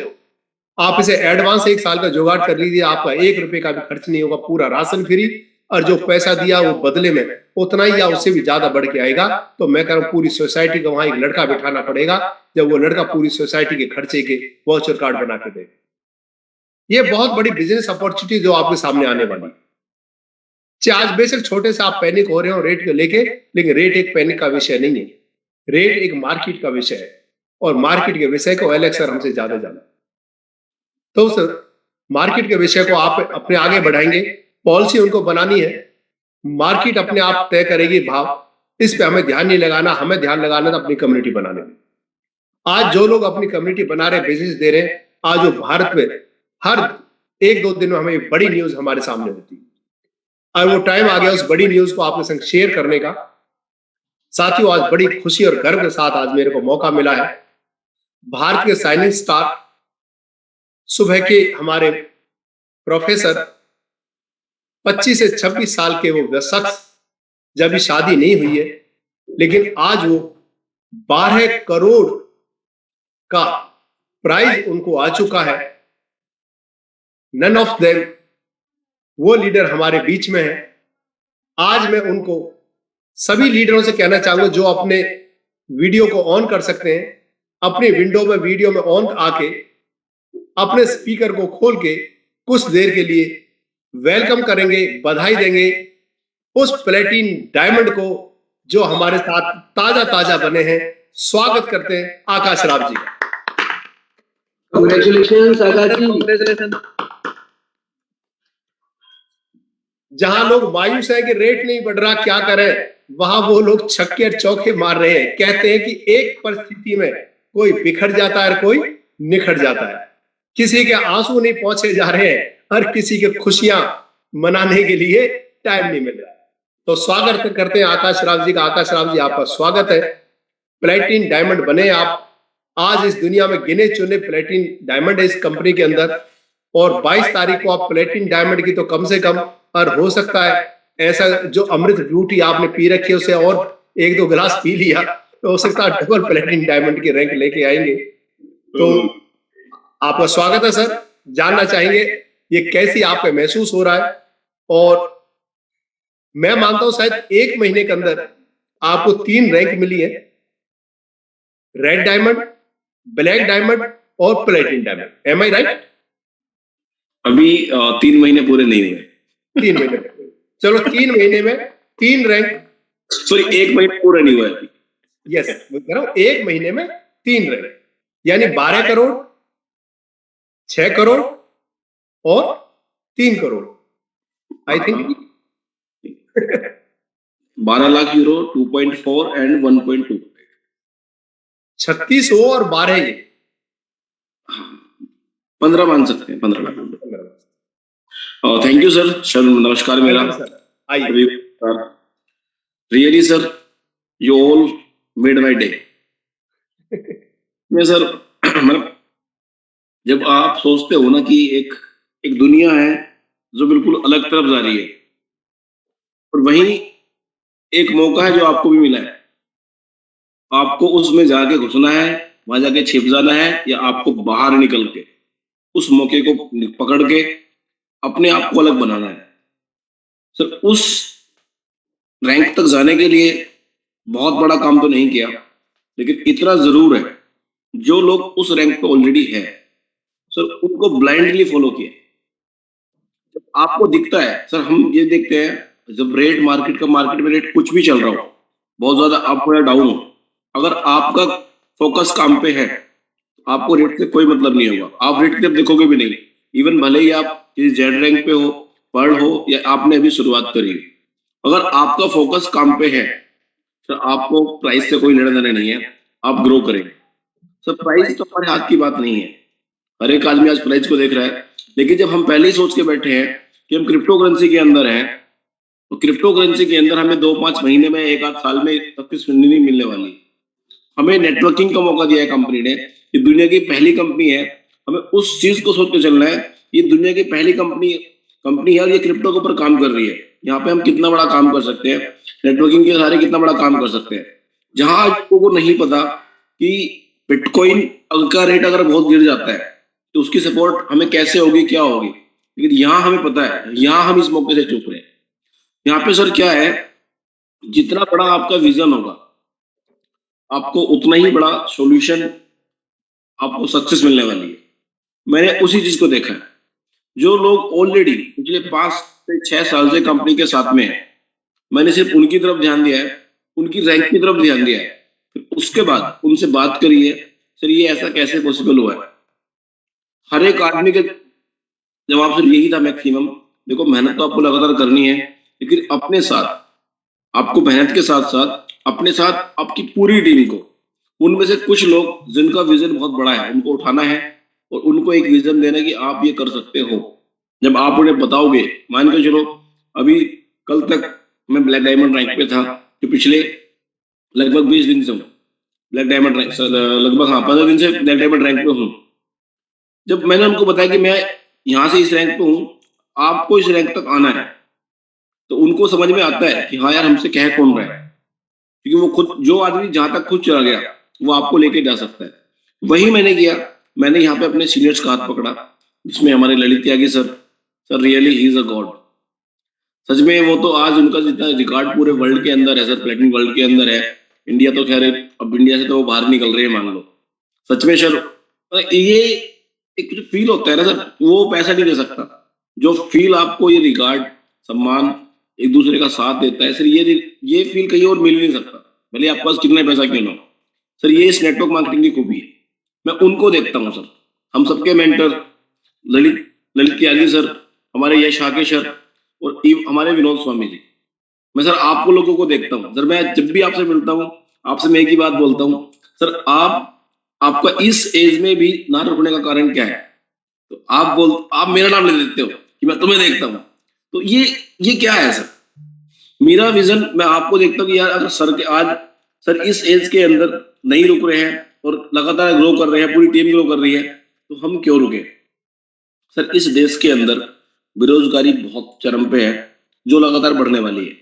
आप इसे एडवांस एक साल का जुगाड़ कर लीजिए, आपका 1 रुपए का भी खर्च नहीं होगा, पूरा राशन फ्री, और जो पैसा दिया वो बदले में उतना ही या उससे भी ज्यादा बढ़ के आएगा। तो मैं कह रहा हूं पूरी सोसाइटी को वहां एक लड़का बिठाना पड़ेगा, जब वो लड़का पूरी सोसाइटी के खर्चे के वाउचर कार्ड बना के दे। ये बहुत बड़ी बिजनेस अपॉर्चुनिटी जो आपके सामने आने वाली। आज बेशक छोटे से आप पैनिक हो रहे हो रेट को लेके, लेकिन रेट एक पैनिक का विषय नहीं है, रेट एक मार्केट का विषय है, और मार्केट के विषय को एलेक्स सर हमसे ज्यादा जाना। तो उस मार्केट के विषय को आप अपने आगे बढ़ाएंगे पॉलिसी उनको बनानी है, मार्केट अपने आप तय करेगी भाव, इस पे हमें ध्यान नहीं लगाना, हमें ध्यान लगाना था अपनी कम्युनिटी बनाने में। आज जो लोग अपनी कम्युनिटी बना रहे, बिजनेस दे रहे हैं, आज वो भारत में हर 1-2 दिन में हमें एक बड़ी न्यूज हमारे सामने होती है, और वो टाइम आ गया उस बड़ी न्यूज को आपके संग शेयर करने का। साथियों, आज बड़ी खुशी और गर्व के साथ आज मेरे को मौका मिला है, भारत के साइनिंग स्टार सुबह के हमारे प्रोफेसर 25 से 26 साल के वो शख्स, जब भी शादी नहीं हुई है, लेकिन आज वो 12 करोड़ का प्राइज उनको आ चुका है। नन ऑफ देम, वो लीडर हमारे बीच में है। आज मैं उनको सभी लीडरों से कहना चाहूंगा जो अपने वीडियो को ऑन कर सकते हैं, अपनी विंडो में वीडियो में ऑन आके अपने स्पीकर को खोल के कुछ देर के लिए वेलकम करेंगे, बधाई देंगे उस प्लेटिन डायमंड को जो हमारे साथ ताजा ताजा बने हैं। स्वागत करते हैं आकाश राव जी का।
कांग्रेचुलेशंस आकाश जी, कांग्रेचुलेशन।
जहां लोग मायूस है कि रेट नहीं बढ़ रहा, क्या करें, वहां वो लोग छक्के और चौके मार रहे हैं। कहते हैं कि एक परिस्थिति में कोई बिखर जाता है और कोई निखर जाता है। किसी के आंसू नहीं पहुंचे जा रहे हैं और किसी के खुशियां मनाने के लिए टाइम नहीं मिल रहा। तो स्वागत करते हैं आकाश राव जी का। आकाश राव जी, आपका स्वागत है। प्लेटिन डायमंड बने आप। आज इस दुनिया में गिने चुने प्लेटिन डायमंड है इस कंपनी के अंदर, और 22 तारीख को आप प्लेटिन डायमंड की तो कम से कम, और हो सकता है ऐसा जो अमृत ब्यूटी आपने पी रखी है उसे और 1-2 गिलास पी लिया तो हो सकता है डबल प्लेटिन डायमंड की रैंक लेके आएंगे। तो आपका स्वागत है सर। जानना चाहेंगे ये कैसी आपका महसूस हो रहा है, और मैं मानता हूं शायद 1 महीने के अंदर आपको 3 रैंक मिली है, रेड डायमंड, ब्लैक डायमंड और प्लेटिन डायमंड। एम आई राइट?
अभी 3 महीने पूरे नहीं हुए।
3 महीने, चलो 3 महीने में 3 रैंक,
सॉरी 1 महीने पूरा नहीं हुआ है।
यस, 1 महीने में 3 रैंक, यानी 12 करोड़, 6 करोड़ और 3 crore. I think
12 lakh euro, 2.4 and 1.2,
36 हो और 12 ये
15 मान सकते हैं, 15 lakh. Thank you sir. Sir नमस्कार मेरा। Really sir, you all made my day. मैं सर मतलब जब आप सोचते हो ना कि एक दुनिया है जो बिल्कुल अलग तरफ जा रही है, और वहीं एक मौका है जो आपको भी मिला है, आपको उसमें जाके घुसना है, वहां जाके छिप जाना है, या आपको बाहर निकल के उस मौके को पकड़ के अपने आप को अलग बनाना है। सर उस रैंक तक जाने के लिए बहुत बड़ा काम तो नहीं किया, लेकिन इतना जरूर है, जो लोग उस रैंक पे ऑलरेडी है सर उनको ब्लाइंडली फॉलो किया। जब आपको दिखता है सर, हम ये देखते हैं जब मार्केट में रेट कुछ भी चल रहा हो, बहुत ज्यादा अप हो या डाउन हो, अगर आपका फोकस काम पे है आपको रेट से कोई मतलब नहीं होगा। आप रेट जब देखोगे भी नहीं, इवन भले ही आप किसी जेड रैंक पे हो, पर्ल हो, या आपने अभी शुरुआत करी है, अगर आपका फोकस काम पे है सर आपको प्राइस से कोई लेना देना नहीं है, आप ग्रो करेंगे। सर प्राइस तो हमारे हाथ की बात नहीं है, हर एक आदमी आज प्राइस को देख रहा है, लेकिन जब हम पहले ही सोच के बैठे हैं कि हम क्रिप्टो करेंसी के अंदर हैं, तो क्रिप्टो करेंसी के अंदर हमें 2-5 महीने में, 1 आध साल में सक्सेस नहीं मिलने वाली। हमें नेटवर्किंग का मौका दिया है कंपनी ने, ये दुनिया की पहली कंपनी है, हमें उस चीज को सोच के चलना है, ये दुनिया की पहली कंपनी है और ये क्रिप्टो के ऊपर काम कर रही है। यहाँ पे हम कितना बड़ा काम कर सकते हैं, नेटवर्किंग के सहारे कितना बड़ा काम कर सकते हैं। जहां लोगों को नहीं पता कि बिटकॉइन का रेट अगर बहुत गिर जाता है तो उसकी सपोर्ट हमें कैसे होगी, क्या होगी, लेकिन यहाँ हमें पता है, यहाँ हम इस मौके से चूक रहे हैं। यहाँ पे सर क्या है, जितना बड़ा आपका विजन होगा आपको उतना ही बड़ा सॉल्यूशन, आपको सक्सेस मिलने वाली है। मैंने उसी चीज को देखा है। जो लोग ऑलरेडी पिछले 5 से 6 साल से कंपनी के साथ में है, मैंने सिर्फ उनकी तरफ ध्यान दिया है, उनकी रैंक की तरफ ध्यान दिया है, फिर उसके बाद उनसे बात करिए, सर ये ऐसा कैसे पॉसिबल हुआ है। हर एक आदमी के जवाब सिर्फ यही था मैक्सिमम, देखो मेहनत तो आपको लगातार करनी है, लेकिन अपने साथ, आपको मेहनत के साथ साथ अपने साथ आपकी पूरी टीम को, उनमें से कुछ लोग जिनका विजन बहुत बड़ा है उनको उठाना है और उनको एक विजन देना है कि आप ये कर सकते हो। जब आप उन्हें बताओगे, मान के चलो अभी कल तक मैं ब्लैक डायमंड रैंक पे था, जो पिछले लगभग 20 दिन से हूँ ब्लैक डायमंड रैंक, लगभग हाँ 15 दिन से ब्लैक डायमंड रैंक पे हूँ। जब मैंने उनको बताया कि मैं यहाँ से इस रैंक पे हूँ, आपको इस रैंक तक आना है, तो उनको समझ में आता है कि हाँ यार हमसे कह कौन रहा है, क्योंकि वो खुद, जो आदमी जहां तक खुद चला गया वो आपको लेके जा सकता है। वही मैंने किया। मैंने यहाँ पे अपने सीनियर्स का हाथ पकड़ा, जिसमें हमारे Lalit Tyagi sir, sir really he is a god. सच में वो तो आज उनका जितना रिकॉर्ड पूरे वर्ल्ड के अंदर है सर, प्लेटिनम वर्ल्ड के अंदर है। इंडिया तो खैर अब इंडिया से तो वो बाहर निकल रहे हैं मान लो। सच में सर ये एक जो फील होता है ना सर, वो पैसा नहीं दे सकता। जो फील आपको ये रिगार्ड, सम्मान, एक दूसरे का साथ देता है सर, ये फील कहीं और मिल नहीं सकता, भले आपके पास कितना पैसा क्यों ना हो। सर ये इस नेटवर्क मार्केटिंग की खूबी है। मैं उनको देखता हूँ सर, हम सबके मेंटर ललित ललित त्यागी सर, हमारे यश आके सर और हमारे विनोद स्वामी जी। मैं सर आपको लोगों को देखता हूँ सर, मैं जब भी आपसे मिलता हूँ आपसे मैं एक ही बात बोलता हूँ सर, आपका इस एज में भी ना रुकने का कारण क्या है? तो आप मेरा नाम ले लेते हो कि मैं तुम्हें देखता हूँ, तो ये क्या है सर? मेरा विजन, मैं आपको देखता हूँ कि यार अगर सर के आज, सर इस एज के अंदर नहीं रुक रहे हैं और लगातार ग्रो कर रहे हैं, पूरी टीम ग्रो कर रही है, तो हम क्यों रुके? सर इस देश के अंदर बेरोजगारी बहुत चरम पे है, जो लगातार बढ़ने वाली है।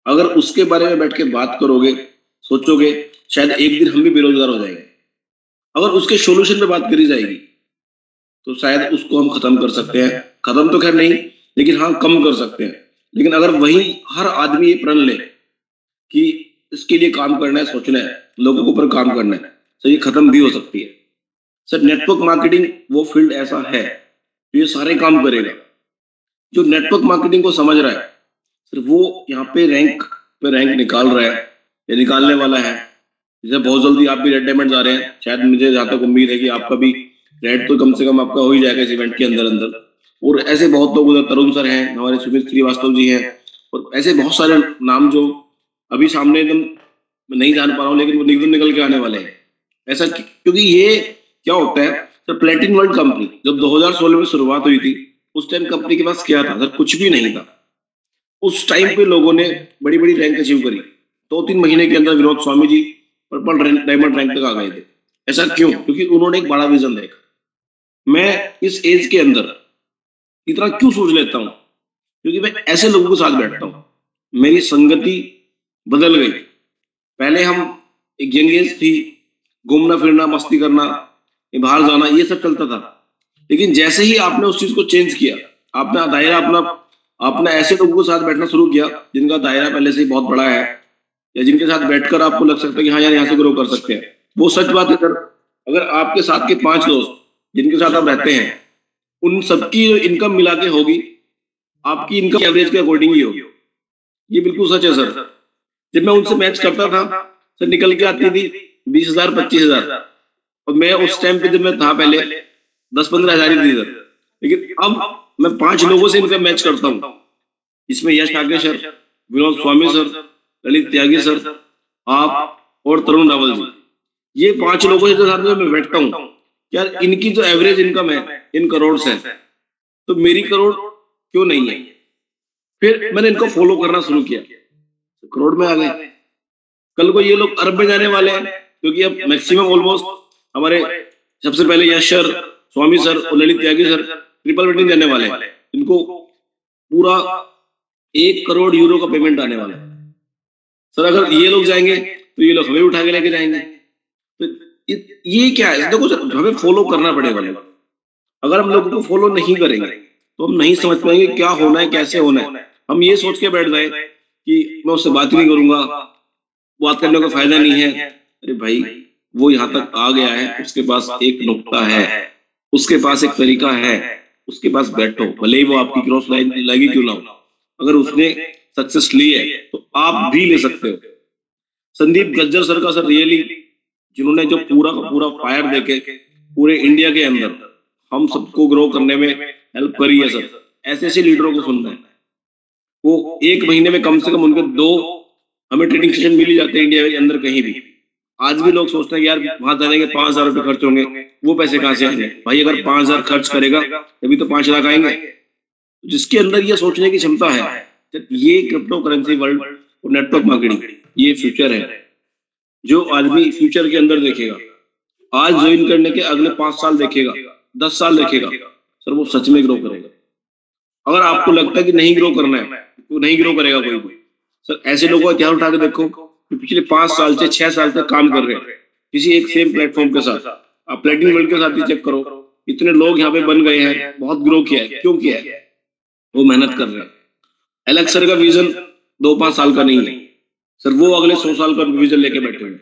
अगर उसके बारे में बैठ के बात करोगे, सोचोगे, शायद एक दिन हम भी बेरोजगार हो जाएंगे। अगर उसके सोल्यूशन पे बात करी जाएगी तो शायद उसको हम खत्म कर सकते हैं। खत्म तो खैर नहीं, लेकिन हाँ कम कर सकते हैं। लेकिन अगर वही हर आदमी ये प्रण ले कि इसके लिए काम करना है, सोचना है, लोगों के ऊपर काम करना है, तो ये खत्म भी हो सकती है। सर नेटवर्क मार्केटिंग वो फील्ड ऐसा है जो ये सारे काम करेगा। जो नेटवर्क मार्केटिंग को समझ रहा है सर, वो यहाँ पे रैंक निकाल रहा है या निकालने वाला है। जैसे बहुत जल्दी आप भी रेड डायमंड जा रहे हैं, शायद मुझे जहाँ तक उम्मीद है कि आपका भी रेड तो कम से कम आपका हो ही जाएगा इस इवेंट के अंदर अंदर। और ऐसे बहुत लोग उधर, तरुण सर हैं, हमारे सुमित श्रीवास्तव जी हैं, और ऐसे बहुत सारे नाम जो अभी सामने एकदम मैं नहीं जान पा रहा हूँ, लेकिन वो एकदम निकल के आने वाले हैं। ऐसा क्योंकि ये क्या होता है सर, प्लेटिनम वर्ल्ड कंपनी जब 2016 में शुरुआत हुई थी, उस टाइम कंपनी के पास क्या था सर? कुछ भी नहीं था। उस टाइम पे लोगों ने बड़ी बड़ी रैंक अचीव करी। 2-3 महीने के अंदर Vinod Swami ji purple diamond rank तक आ गए थे। ऐसा क्यों? क्योंकि उन्होंने एक बड़ा विजन देखा। मैं इस एज के अंदर इतना क्यों सोच लेता हूँ? क्योंकि मैं ऐसे लोगों के साथ बैठता हूँ, मेरी संगति बदल गई। पहले हम, एक यंग एज थी, घूमना फिरना, मस्ती करना, बाहर जाना, ये सब चलता था। लेकिन जैसे ही आपने उस चीज को चेंज किया, आपने दायरा अपना ऐसे लोगों के साथ बैठना शुरू किया जिनका दायरा पहले से ही बहुत बड़ा है, या जिनके साथ बैठकर आपको लग सकता है कि हाँ यार यहाँ से ग्रो कर सकते हैं। वो सच बात है सर। अगर आपके साथ के 5 दोस्त जिनके साथ आप रहते हैं, उन सबकी जो इनकम मिला के होगी, आपकी इनकम एवरेज के अकॉर्डिंग ही होगी। ये बिल्कुल सच है सर। जब मैं उनसे मैच करता था सर, निकल के आती थी 20,000 25,000, और मैं उस टाइम पे जब मैं था पहले 10-15 हजार ही थी सर। लेकिन अब मैं 5 लोगों से इनका मैच करता हूँ, इसमें यश आगे सर, विनोद स्वामी सर, ललित त्यागी सर, आप और तरुण रावल जी। ये 5 लोगों के साथ में मैं बैठता हूँ, यार इनकी जो एवरेज इनकम है इन करोड़ से, तो मेरी करोड़ क्यों नहीं है? फिर मैंने इनको फॉलो करना शुरू किया, करोड़ में आ गए। कल को ये लोग अरब में जाने वाले हैं, क्योंकि अब मैक्सिमम ऑलमोस्ट हमारे सबसे पहले यश सर, स्वामी सर और Lalit Tyagi sir triple waiting जाने वाले हैं। इनको पूरा 1 करोड़ यूरो का पेमेंट आने वाला है सर। अगर ये लोग जाएंगे तो ये लोग हमें उठा के लेके जाएंगे। तो ये क्या है? देखो सर, हमें फॉलो करना पड़ेगा। अगर हम लोगों को फॉलो नहीं करेंगे तो हम नहीं समझ पाएंगे क्या होना है, कैसे होना है। हम ये सोच के बैठ जाए कि मैं उससे बात नहीं करूंगा, बात करने का फायदा नहीं है। अरे भाई, वो यहाँ तक आ गया है, उसके पास एक नुक्ता है, उसके पास एक तरीका है, उसके पास बैठो, भले ही वो आपकी क्रॉस लाइन लगी क्यों ना हो। अगर उसने सक्सेस ली है तो आप भी ले सकते हो। संदीप गज्जर सर का सर रियली, जिन्होंने जो पूरा का पूरा फायर देके पूरे इंडिया के अंदर हम सबको ग्रो करने में हेल्प करी है सर, ऐसे ऐसे लीडरों को सुनना है। वो एक महीने में कम से कम उनके 2 हमें ट्रेनिंग सेशन मिल ही जाते हैं इंडिया के अंदर कहीं भी। आज भी लोग सोचते हैं कि यार वहां जाएंगे 5,000 रुपये खर्च होंगे, वो पैसे कहाँ से आएंगे? भाई अगर 5,000 खर्च करेगा तभी तो 5 लाख आएंगे। जिसके अंदर ये सोचने की क्षमता है, ये क्रिप्टो करेंसी वर्ल्ड और नेटवर्क मार्केटिंग ये फ्यूचर है। जो आदमी फ्यूचर के अंदर देखेगा, आज ज्वाइन करने के अगले 5 साल देखेगा, 10 साल देखेगा, सर वो सच में ग्रो करेगा। अगर आपको लगता है कि नहीं ग्रो करना है, तो नहीं ग्रो करेगा कोई भी। सर ऐसे लोगों का इतिहास उठा के देखो कि पिछले 5 साल से 6 साल तक काम कर रहे हैं किसी एक सेम प्लेटफॉर्म के साथ। आप प्लेटिनम वर्ल्ड के साथ ही चेक करो, इतने लोग यहाँ पे बन गए हैं, बहुत ग्रो किया है। क्यों किया है? वो मेहनत कर रहे हैं। एलेक्स सर का विजन 2-5 साल का नहीं है सर, वो अगले 100 साल का विजन लेके बैठे हैं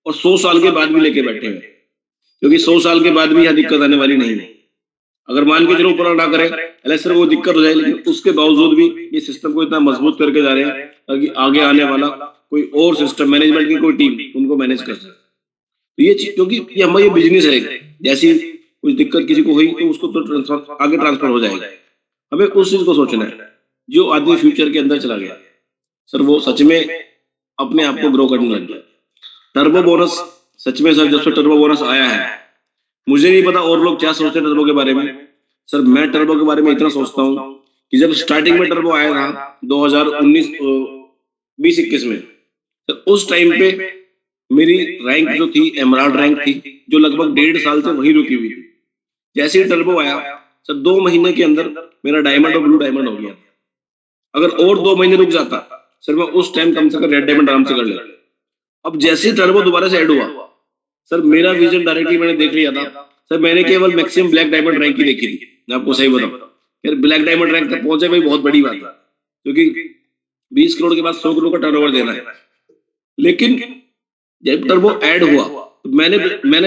और 100 साल के बाद भी लेके बैठे हैं, क्योंकि 100 साल के बाद भी यहाँ दिक्कत आने वाली नहीं है। अगर मान के चलो ऊपर ना करें एलेक्स सर, वो दिक्कत हो जाए, लेकिन उसके बावजूद भी ये सिस्टम को इतना मजबूत करके जा रहे हैं ताकि आगे आने वाला कोई और सिस्टम, मैनेजमेंट की कोई टीम उनको मैनेज कर सके। तो ये चीज, क्योंकि ये हमारा ये बिजनेस है, जैसी कुछ दिक्कत किसी को हुई तो उसको तो आगे ट्रांसफर हो जाएगा। हमें उस चीज को सोचना है। जो आदमी फ्यूचर के अंदर चला गया सर, वो सच में अपने आप को ग्रो करने लग गया। टर्बो बोनस, सच में सर जब से टर्बो बोनस आया है, मुझे नहीं पता और लोग क्या सोचते हैं टर्बो के बारे में। सर मैं टर्बो के बारे में इतना सोचता हूँ कि जब स्टार्टिंग में टर्बो आया था 2019-20-21 में, तो उस टाइम पे मेरी रैंक जो थी एमराल्ड रैंक थी, जो लगभग 1.5 साल से वही रुकी हुई थी। जैसे ही टर्बो आया सर 2 महीने के अंदर मेरा डायमंड और ब्लू डायमंड हो गया। अगर और 2 महीने रुक जाता सर, मैं उस टाइम कम से कम रेड डायमंड आराम से कर लेता। अब जैसे ही टर्बो दोबारा से ऐड हुआ सर, मेरा विजन डायरेक्टली मैंने देख लिया था सर। मैंने केवल मैक्सिमम ब्लैक डायमंड रैंक ही देखी थी, मैं आपको सही बताऊं। फिर ब्लैक डायमंड रैंक तक पहुंचे भाई बहुत बड़ी बात है, क्योंकि 20 करोड़ के बाद 100 करोड़ का टर्नओवर देना है। लेकिन जब टर्बो ऐड हुआ तो मैंने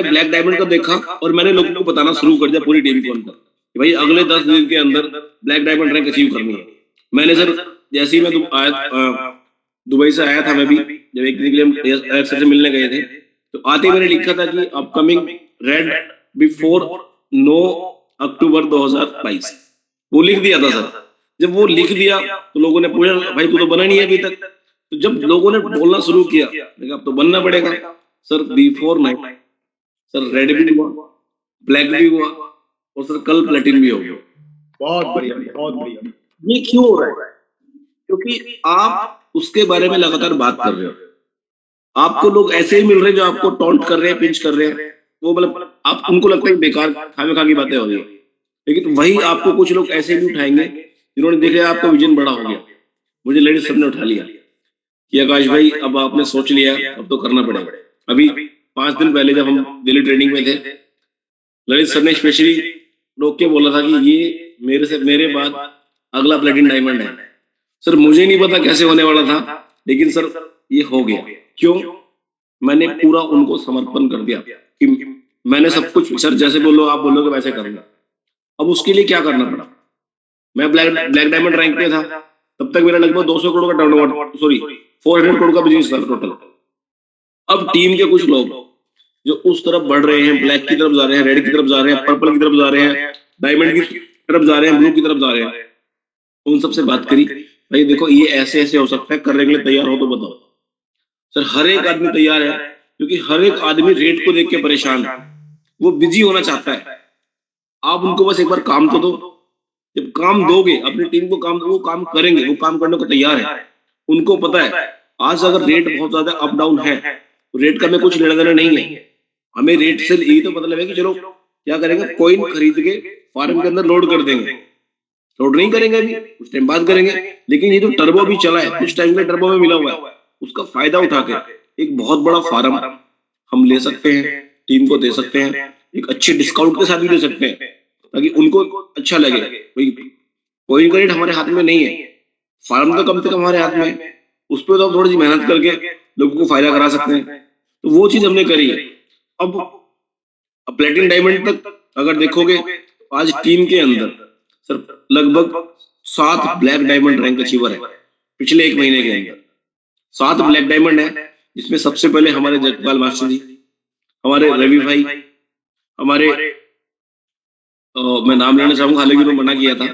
ब्लैक डायमंड को देखा और मैंने लोगों को बताना शुरू कर दिया, पूरी टीम को अंदर, कि भाई अगले 10 दिन के अंदर ब्लैक डायमंड रैंक अचीव करनी है। मैंने सर जैसे ही मैं दुबई से आया था, मैं भी जब एक दिन के लिए हम एलेक्स सर से मिलने गए थे, तो आते ही मैंने लिखा था कि अपकमिंग रेड बिफोर 9 अक्टूबर 2022, वो लिख दिया था सर। जब वो लिख दिया तो लोगों ने पूछा भाई तू तो बना नहीं है अभी तक। तो जब लोगों ने बोलना शुरू किया, अब तो बनना पड़ेगा सर। बिफोर 9 सर रेड भी हुआ, ब्लैक भी हुआ और सर कल प्लेटिन भी हो गया।
बहुत बढ़िया, बहुत बढ़िया।
ये क्यों हो रहा है? क्योंकि आप उसके बारे में लगातार बात कर रहे हो। आपको लोग ऐसे ही मिल रहे हैं जो आपको टॉन्ट कर रहे हैं, पिंच कर रहे हैं। वो मतलब आप उनको लगता है बेकार खामे की बातें हो रही, लेकिन वही आपको कुछ लोग ऐसे भी उठाएंगे जिन्होंने देख लिया आपका विजन बड़ा हो गया। मुझे लेडीज सब ने उठा लिया कि आकाश भाई अब आपने सोच लिया, अब तो करना पड़ेगा। अभी 5 दिन पहले जब हम दिल्ली ट्रेनिंग में थे, ललित सर ने स्पेशली रोक के बोला था कि ये मेरे बाद अगला प्लेटिनम डायमंड है। सर मुझे नहीं पता कैसे होने वाला था, लेकिन सर ये हो गया। क्यों? मैंने पूरा उनको समर्पण कर दिया कि मैंने सब कुछ, सर जैसे बोलो आप बोलोगे वैसे करूंगा। अब उसके लिए क्या करना पड़ा? मैं ब्लैक डायमंड रैंक पे था, तब तक मेरा लगभग 200 करोड़ का टर्नओवर, सॉरी 400 करोड़ का बिजनेस था टोटल। अब टीम के कुछ लोग जो उस तरफ बढ़ रहे हैं, ब्लैक की तरफ जा रहे हैं, रेड की तरफ जा रहे हैं, पर्पल की तरफ जा रहे हैं, डायमंड की तरफ जा रहे हैं, ब्लू की तरफ जा रहे हैं, उन सबसे बात करी भाई देखो ये ऐसे ऐसे हो सकता है, करने के लिए तैयार हो तो बताओ। सर हर एक आदमी तैयार है, क्योंकि हर एक आदमी रेट को देख के परेशान है, वो बिजी होना चाहता है। आप उनको बस एक बार काम तो दो। जब काम दोगे अपनी टीम को काम, वो काम करेंगे, वो काम करने को तैयार है। उनको पता है आज अगर रेट बहुत ज्यादा अप डाउन है तो रेट का हमें कुछ लेना देना नहीं है। हमें रेट से यही तो मतलब है कि चलो क्या करेंगे, कॉइन खरीद के फार्म के अंदर लोड कर देंगे। लोड नहीं करेंगे अभी, कुछ टाइम बाद करेंगे, लेकिन ये जो टर्बो भी चला है, कुछ टाइम के टर्बो में मिला हुआ है, उसका फायदा उठा के एक बहुत बड़ा फार्म हम ले सकते हैं, टीम को दे सकते हैं, एक अच्छे डिस्काउंट के साथ भी दे सकते हैं, ताकि उनको अच्छा लगे। भाई कॉइन का रेट हमारे हाथ में नहीं है, फार्म तो कम से कम हमारे हाथ में है, उस पर तो हम थोड़ी सी मेहनत करके लोगों को फायदा करा सकते हैं। तो वो चीज हमने करी है। अब प्लेटिनम डायमंड तक अगर देखोगे तो आज टीम के अंदर सर लगभग 7 ब्लैक डायमंड रैंक अचीवर है पिछले 1 महीने के अंदर। 7 ब्लैक डायमंड है, जिसमें सबसे पहले हमारे जगपाल मास्टर जी, हमारे रवि भाई, हमारे मैं नाम लेना चाहूंगा हालांकि उन्होंने मना किया था,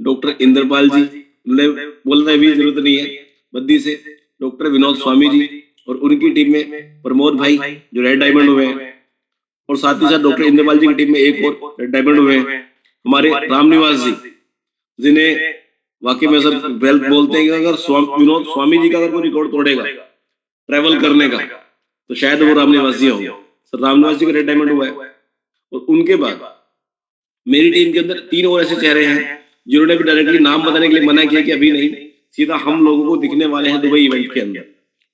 डॉक्टर इंद्रपाल जी, उन्होंने बोलना भी जरूरत नहीं है, बद्दी से डॉक्टर विनोद स्वामी जी और उनकी टीम में प्रमोद भाई जो रेड डायमंड हुए हैं, और साथ ही साथ डॉक्टर इंद्रपाल जी की टीम में एक और रेड डायमंड हुए हैं हमारे रामनिवास जी, जिन्हें वाकई में सर वेल्थ बोलते हैं कि अगर विनोद स्वामी जी का अगर कोई रिकॉर्ड तोड़ेगा ट्रैवल करने का तो शायद वो रामनिवास जी होंगे। सर रामनिवास जी का रेड डायमंड हुआ है, और उनके बाद मेरी टीम के अंदर 3 और ऐसे चेहरे हैं जिन्होंने भी डायरेक्टली नाम बताने के लिए मना किया कि अभी नहीं, सीधा हम लोगों को दिखने वाले हैं दुबई इवेंट के अंदर,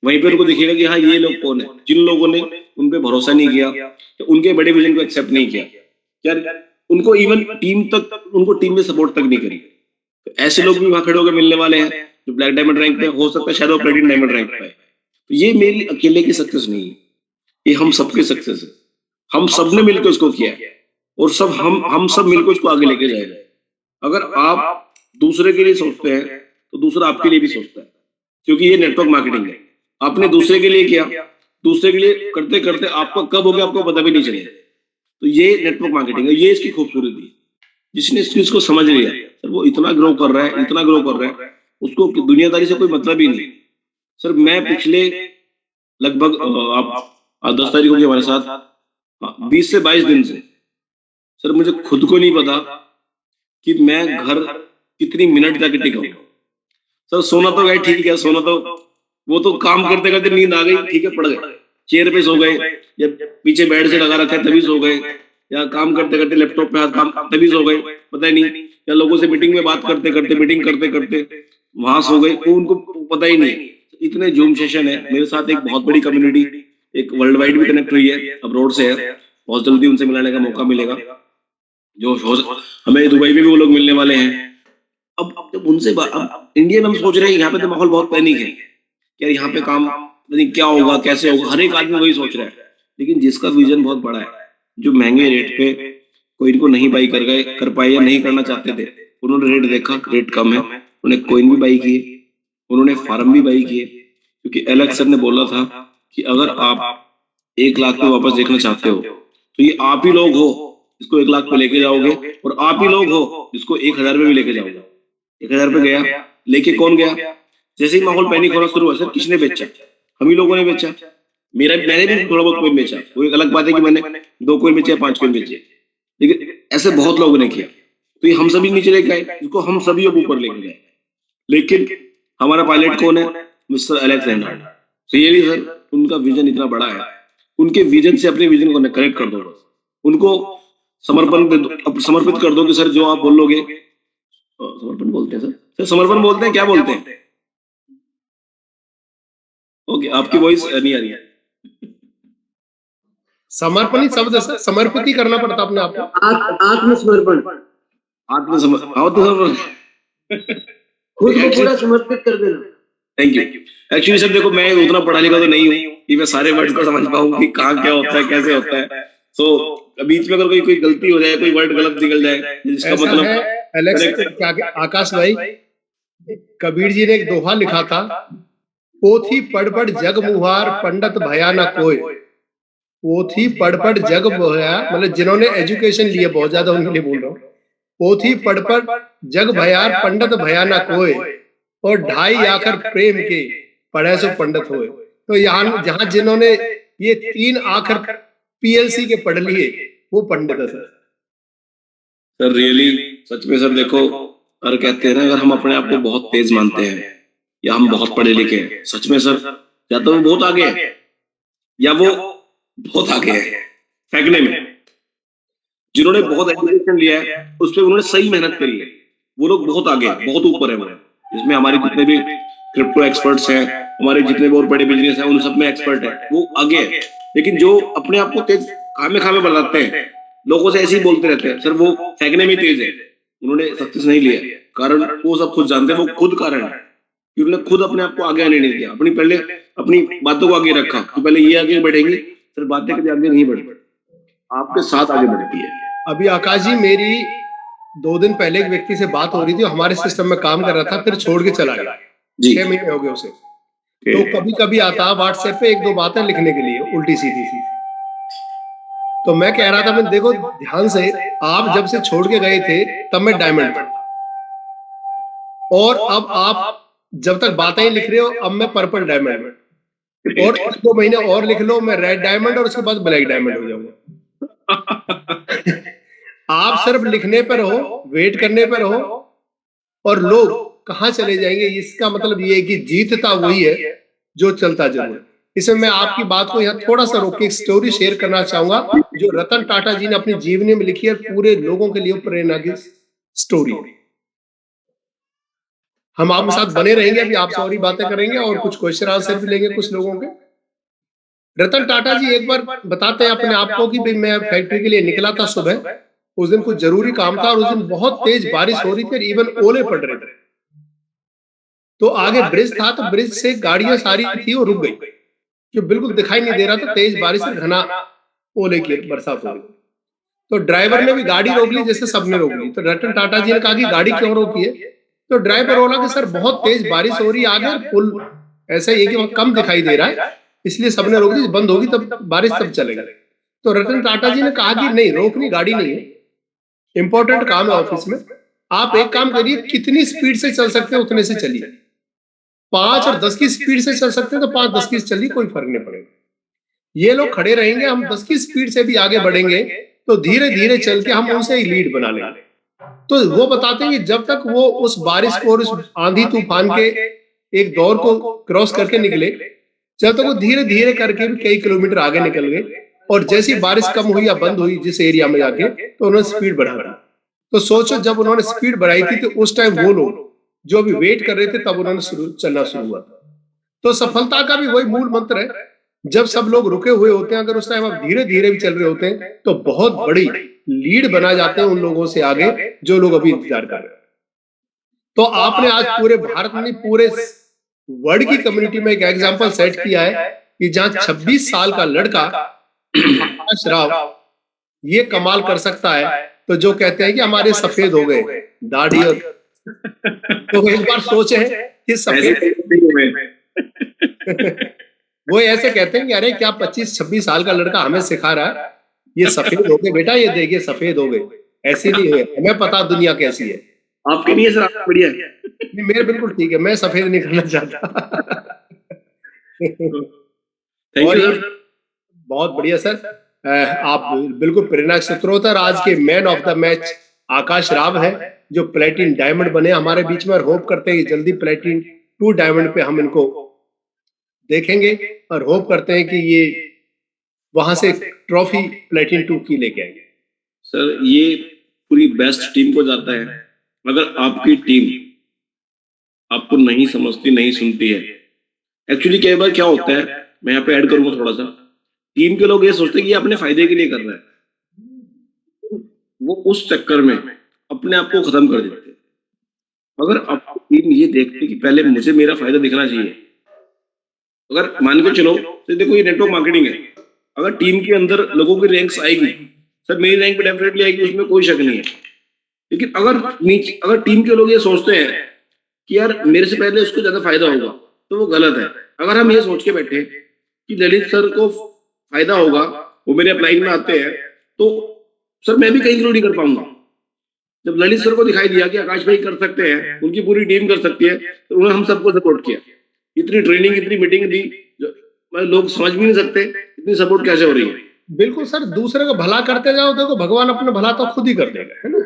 वहीं पे उनको दिखेगा कि हाँ ये लोग कौन है। जिन लोगों ने उन पे भरोसा नहीं किया, तो उनके बड़े विजन को एक्सेप्ट नहीं किया, यार उनको इवन टीम तक, उनको टीम में सपोर्ट तक नहीं करी, तो ऐसे लोग भी वहां खड़े होकर मिलने वाले हैं जो ब्लैक डायमंड रैंक पे, हो सकता है शायद वो प्लेटिनम डायमंड रैंक पे है। तो ये मेरी अकेले की सक्सेस नहीं है, ये हम सबकी सक्सेस है, हम सब ने मिलकर उसको किया है, और सब हम सब मिलकर उसको आगे लेके जाएंगे। अगर आप दूसरे के लिए सोचते हैं तो दूसरा आपके लिए भी सोचता है, क्योंकि ये नेटवर्क मार्केटिंग है। आपने दूसरे के लिए किया, दूसरे के लिए करते करते आपको कब हो गया आपको पता भी नहीं चलेगा। तो ये नेटवर्क मार्केटिंग है, ये इसकी खूबसूरती है। जिसने इस चीज को समझ लिया सर वो इतना ग्रो कर रहा है, इतना ग्रो कर रहा है, उसको दुनियादारी से कोई मतलब ही नहीं। सर मैं पिछले लगभग आप 10 तारीख होगी हमारे साथ 20 से 22 दिन से सर मुझे खुद को नहीं पता कि मैं घर कितनी मिनट तक टिका हूं। सर सोना तो गए ठीक है, सोना तो वो तो काम करते करते नींद आ गई, ठीक है पड़ गए, चेयर पे सो गए, या पीछे बेड से लगा रखा है तभी सो गए, या काम करते करते लैपटॉप पे हाथ काम तभी सो गए, पता ही नहीं, या लोगों से मीटिंग में बात करते करते मीटिंग करते करते वहां सो गए, वो उनको पता ही नहीं। इतने जूम सेशन है मेरे साथ, एक बहुत बड़ी कम्युनिटी एक वर्ल्ड वाइड भी कनेक्ट हुई है, अब्रॉड से है, बहुत जल्दी उनसे मिलाने का मौका मिलेगा, जो हमें दुबई में भी वो लोग मिलने वाले हैं। अब जब उनसे अब इंडिया में हम सोच रहे हैं यहाँ पे तो माहौल बहुत पैनिक है, यार यहाँ पे काम नहीं क्या होगा कैसे होगा, हर एक आदमी वही सोच रहा है। लेकिन जिसका विजन बहुत बड़ा है, जो महंगे रेट पे कोई इनको नहीं बाई कर पाए या नहीं करना चाहते थे, उन्होंने रेट देखा, रेट कम है, उन्होंने कोइन भी बाई किए, उन्होंने फार्म भी बाई किए, क्योंकि एलेक्स सर ने बोला था कि अगर आप 1 लाख पे वापस देखना चाहते हो तो ये आप ही लोग हो इसको 1 लाख पे लेके जाओगे, और आप ही लोग हो जिसको 1000 पे भी लेके जाओगे। 1000 पे गया, लेके कौन गया? जैसे ही माहौल पैनिक होना शुरू हुआ, सर किसने बेचा? हम ही लोगों ने बेचा। मैंने भी थोड़ा बहुत कोइन बेचा, वो एक अलग बात है कि मैंने 2 कोइन बेचे या 5 कोइन बेचे, लेकिन ऐसे बहुत लोगों ने किया, तो ये हम सभी नीचे लेके आए, इसको हम सभी अब ऊपर लेके गए। लेकिन हमारा पायलट कौन है? Mister Alex Landard. Really sir उनका विजन इतना बड़ा है, उनके विजन से अपने विजन को कनेक्ट कर दो, बस उनको समर्पित कर दो कि सर जो आप बोलोगे, समर्पण बोलते हैं सर समर्पण बोलते हैं, क्या बोलते हैं? ओके आपकी वॉइस नहीं आ रही है।
समर्पण ही शब्द है सर, समर्पित ही करना पड़ता अपने आप को।
आत्मसमर्पण,
आत्मसमर्पण
खुद को पूरा समर्पित कर देना।
Thank you. एक्चुअली सर देखो मैं उतना पढ़ा लिखा तो नहीं हूँ कि मैं सारे वर्ड को समझ पाऊँ कि कहाँ क्या होता है कैसे होता है। सो बीच में अगर कोई गलती हो जाए, कोई वर्ड गलत निकल जाए, जिसका मतलब
एलेक्स आकाश भाई, कबीर जी ने एक दोहा लिखा था, पोथी पढ़ पढ़ जग मुहार पंडित भया ना कोई। पोथी पढ़ पढ़ जग भया, मतलब जिन्होंने एजुकेशन लिया बहुत ज्यादा उनके लिए बोल रहा हूँ। पोथी पढ़ पढ़ जग भयार पंडित भया ना कोई, और 2.5 आखर प्रेम के पढ़े सो पंडित होए। तो यहाँ जहां जिन्होंने ये 3 आखर पीएलसी के पढ़ लिए वो पंडित है
सर रियली सच में सर देखो, और कहते हैं ना अगर हम अपने आप को बहुत तेज मानते हैं या हम बहुत पढ़े लिखे हैं, सच में सर या तो वो बहुत आगे है या वो बहुत आगे है फेंकने में। जिन्होंने बहुत एजुकेशन लिया है उस पर उन्होंने सही मेहनत करी है, वो लोग बहुत आगे हैं, बहुत ऊपर है वो। इसमें हमारे जितने भी क्रिप्टो एक्सपर्ट्स हैं, हमारे जितने भी और बड़े बिजनेस हैं, उन सब में एक्सपर्ट है, वो आगे है। लेकिन जो अपने आप को तेज खामे बनाते हैं, लोगों से ऐसे ही बोलते रहते हैं, सर वो फेंकने में तेज है, उन्होंने सक्सेस नहीं लिया। कारण वो सब खुद जानते हैं, वो खुद कारण है कि उन्होंने खुद अपने आप को आगे आने नहीं दिया। पहले अपनी बातों को आगे रखा कि पहले ये आगे बढ़ेंगी, सर बातें कभी आगे नहीं बढ़ती, आपके साथ आगे बढ़ती है।
अभी आकाश जी मेरी 2 दिन पहले एक व्यक्ति से बात हो रही थी, हमारे सिस्टम में काम कर रहा था, फिर छोड़ के चला गया, 6 महीने हो गए उसे। तो कभी कभी आता व्हाट्सएप पे 1-2 बातें लिखने के लिए उल्टी सीधी सी। तो मैं कह रहा था, मैं देखो ध्यान से, आप जब से छोड़ के गए थे तब मैं डायमंड था, और अब आप जब तक बातें ही लिख रहे हो, अब मैं पर्पल डायमंड, और 2 महीने और लिख लो, मैं रेड डायमंड, और उसके बाद ब्लैक डायमंड हो जाऊंगा। आप सिर्फ लिखने पर हो, वेट करने पर हो, और लोग कहाँ चले जाएंगे, इसका मतलब ये है कि जीतता वही है जो चलता जरूर है। इसमें मैं आपकी बात को यहाँ थोड़ा सा रोक के एक स्टोरी शेयर करना चाहूंगा जो रतन टाटा जी ने अपनी जीवनी में लिखी है, पूरे लोगों के लिए प्रेरणा की स्टोरी। हम आपके साथ बने रहेंगे, अभी आपसे और ही बातें करेंगे और कुछ क्वेश्चन आंसर भी लेंगे कुछ लोगों के। रतन टाटा जी एक बार बताते हैं अपने आप को कि भाई मैं फैक्ट्री के लिए निकला था सुबह, उस दिन कुछ जरूरी काम था और उस दिन बहुत तेज बारिश हो रही थी और इवन ओले पड़ रहे थे। तो आगे ब्रिज था, तो ब्रिज से गाड़ियां सारी थी वो रुक गई, जो बिल्कुल दिखाई नहीं दे रहा था, तेज बारिश से घना ओले की बरसात हो रही। तो ड्राइवर ने भी गाड़ी रोक ली, जैसे सबने रोक ली। तो रतन टाटा जी ने कहा कि गाड़ी क्यों रोकी है? तो ड्राइवर बोला कि सर बहुत तेज बारिश हो रही है आगे, पुल ऐसा ही है कि वहां कम दिखाई दे रहा है, इसलिए सबने रोक दी, बंद होगी तब बारिश तब चलेगा। तो रतन टाटा जी ने कहा कि नहीं, रोकनी गाड़ी नहीं है, इंपॉर्टेंट काम है ऑफिस में, आप एक काम करिए, कितनी स्पीड से चल सकते हैं उतने से चलिए। 5 और 10 की स्पीड से चल सकते हैं तो 5-10 की चलिए, कोई फर्क नहीं पड़ेगा। ये लोग खड़े रहेंगे, हम 10 की स्पीड से भी आगे बढ़ेंगे तो धीरे धीरे चल के हम उनसे लीड बना लेंगे। तो वो बताते हैं कि जब तक वो उस बारिश को और उस आंधी तूफान के एक दौर को क्रॉस करके निकले, जब तक वो धीरे धीरे करके भी कई किलोमीटर आगे निकल गए, और जैसी बारिश कम हुई या बंद हुई जिस एरिया में जाके, तो उन्होंने स्पीड बढ़ा दी। तो सोचो, जब उन्होंने स्पीड बढ़ाई थी तो उस टाइम वो लोग जो भी वेट कर रहे थे, तब उन्होंने चलना शुरू हुआ था। तो सफलता का भी वही मूल मंत्र है, जब सब लोग रुके हुए होते हैं, अगर उस टाइम आप धीरे धीरे भी चल रहे होते हैं तो बहुत बड़ी लीड बना जाते हैं उन लोगों से आगे जो लोग अभी इंतजार कर रहे हैं। तो आपने आज पूरे भारत में, पूरे वर्ल्ड की कम्युनिटी में एक एग्जांपल सेट किया है कि जहां 26 साल का लड़का आकाश राव ये कमाल कर सकता है, तो जो कहते हैं कि हमारे सफेद हो गए दाढ़ी और तो एक बार सोचे कि सफेद वो ऐसे कहते हैं कि अरे क्या 25-26 साल का लड़का हमें सिखा रहा है, ये सफेद हो गए बेटा, ये देखिए सफेद हो गए, ऐसे नहीं हुए, हमें पता दुनिया कैसी है।
आपके लिए सर आपका बढ़िया है।
नहीं, मेरे बिल्कुल ठीक है, मैं सफेद नहीं करना चाहता।
Thank you sir.
बहुत बढ़िया सर, आप बिल्कुल प्रेरणा के स्रोत। आज के मैन ऑफ द मैच आकाश राव है, जो प्लेटिन डायमंड बने हमारे बीच में, और होप करते हैं कि जल्दी प्लेटिन 2 डायमंड पे हम इनको देखेंगे, और होप करते हैं कि ये वहां से ट्रॉफी प्लेटिन 2 की लेके आएंगे।
सर ये पूरी बेस्ट टीम को जाता है, अगर आपकी टीम आपको नहीं समझती, नहीं सुनती है। एक्चुअली कई बार क्या होता है, मैं यहाँ पे ऐड करूंगा थोड़ा सा, टीम के लोग ये सोचते हैं कि ये अपने फायदे के लिए कर रहा है, वो उस चक्कर में अपने आप को खत्म कर देते हैं। अगर आपकी टीम ये देखती कि पहले मुझे मेरा फायदा दिखना चाहिए, अगर मान के चलो, तो देखो ये नेटवर्क मार्केटिंग है, अगर टीम के अंदर लोगों की रैंक्स आएगी, सर मेरी रैंक पे डेफिनेटली आएगी, उसमें कोई शक नहीं है। लेकिन अगर टीम के लोग ये सोचते हैं कि यार मेरे से पहले उसको ज्यादा फायदा होगा, तो वो गलत है। अगर हम ये सोच के बैठे कि ललित सर को फायदा होगा, वो मेरे अपलाइन में आते हैं, तो सर मैं भी कहीं ग्रो नहीं कर पाऊंगा। जब ललित सर को दिखाई दिया कि आकाश भाई कर सकते हैं, उनकी पूरी टीम कर सकती है, तो उन्होंने हम सबको सपोर्ट किया। इतनी ट्रेनिंग, इतनी मीटिंग दी, लोग समझ भी नहीं सकते इतनी सपोर्ट कैसे हो रही है।
बिल्कुल सर, दूसरे को भला करते जाओ, देखो भगवान अपना भला तो खुद ही कर देगा, है ना।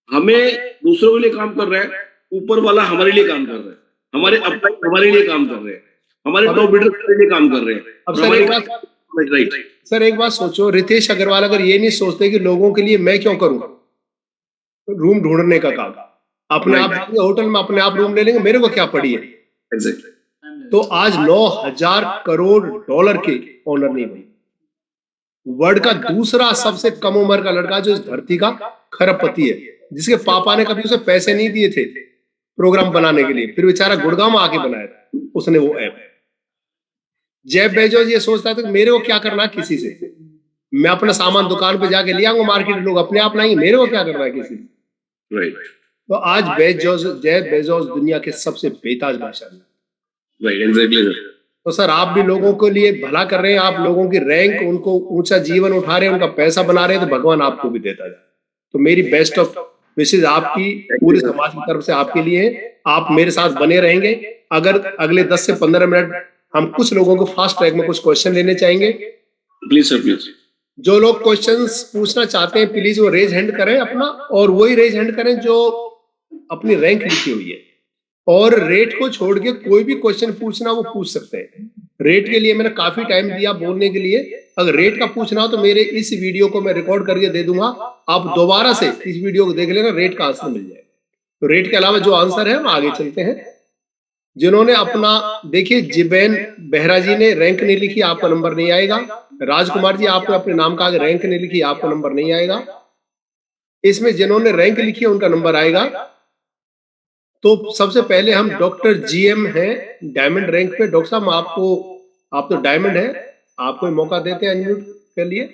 हमें दूसरों के लिए काम कर रहे हैं, ऊपर वाला हमारे लिए काम कर रहा है, हमारे अपलाइन हमारे लिए काम कर रहे हैं, हमारे टॉप बिल्डर हमारे लिए काम कर रहे हैं।
अब सर एक बात सोचो, रितेश अग्रवाल अगर ये नहीं सोचते कि लोगों के लिए मैं क्यों करूं रूम ढूंढने का काम, अपने आप होटल में अपने आप रूम ले लेंगे, मेरे को क्या पड़ी है। तो आज 9,000 करोड़ डॉलर के ऑनर नहीं बने, वर्ल्ड का दूसरा सबसे कम उम्र का लड़का जो इस धरती का खरबपति है, जिसके पापा ने कभी उसे पैसे नहीं दिए थे प्रोग्राम बनाने के लिए, फिर बेचारा गुड़गांव में आके बनाया था उसने वो ऐप। जेफ बेजोस ये सोचता था कि मेरे को क्या करना किसी से, मैं अपना सामान दुकान पे जाके ले आऊंगा, मार्केट लोग अपने आप लाएंगे, मेरे को क्या करना है किसी से।
राइट।
तो आज जेफ बेजोस दुनिया के सबसे बेताज बादशाह हैं।
Right, exactly sir.
तो सर आप भी लोगों के लिए भला कर रहे हैं, आप लोगों की रैंक, उनको ऊंचा जीवन उठा रहे हैं, उनका पैसा बना रहे हैं, तो भगवान आपको भी देता है। तो मेरी बेस्ट ऑफ मैसेज आपकी पूरे समाज की तरफ से आपके लिए है। आप मेरे साथ बने रहेंगे। अगर अगले 10 से 15 मिनट हम कुछ लोगों को फास्ट ट्रैक में कुछ क्वेश्चन लेने चाहेंगे।
Please sir, please.
जो लोग क्वेश्चंस पूछना चाहते हैं प्लीज वो रेज हैंड करें अपना, और वही रेज हैंड करें जो अपनी रैंक लिखी हुई है। और रेट को छोड़ के कोई भी क्वेश्चन पूछना वो पूछ सकते हैं। रेट के लिए मैंने काफी टाइम दिया बोलने के लिए। अगर रेट का पूछना हो तो मेरे इस वीडियो को मैं रिकॉर्ड करके दे दूंगा, आप दोबारा से इस वीडियो को देख लेना, रेट का आंसर मिल जाए। तो रेट के अलावा जो आंसर है हम आगे चलते हैं। जिन्होंने अपना, देखिए जिबेन बेहरा जी ने रैंक नहीं लिखी, आपका नंबर नहीं आएगा। राजकुमार जी आपने अपने नाम का आगे रैंक नहीं लिखी, आपका नंबर नहीं आएगा। इसमें जिन्होंने रैंक लिखी है उनका नंबर आएगा। तो सबसे पहले हम डॉक्टर जीएम हैं डायमंड रैंक पे। डॉक्टर साहब आप तो डायमंड है, आपको मौका देते हैं अनम्यूट के लिए,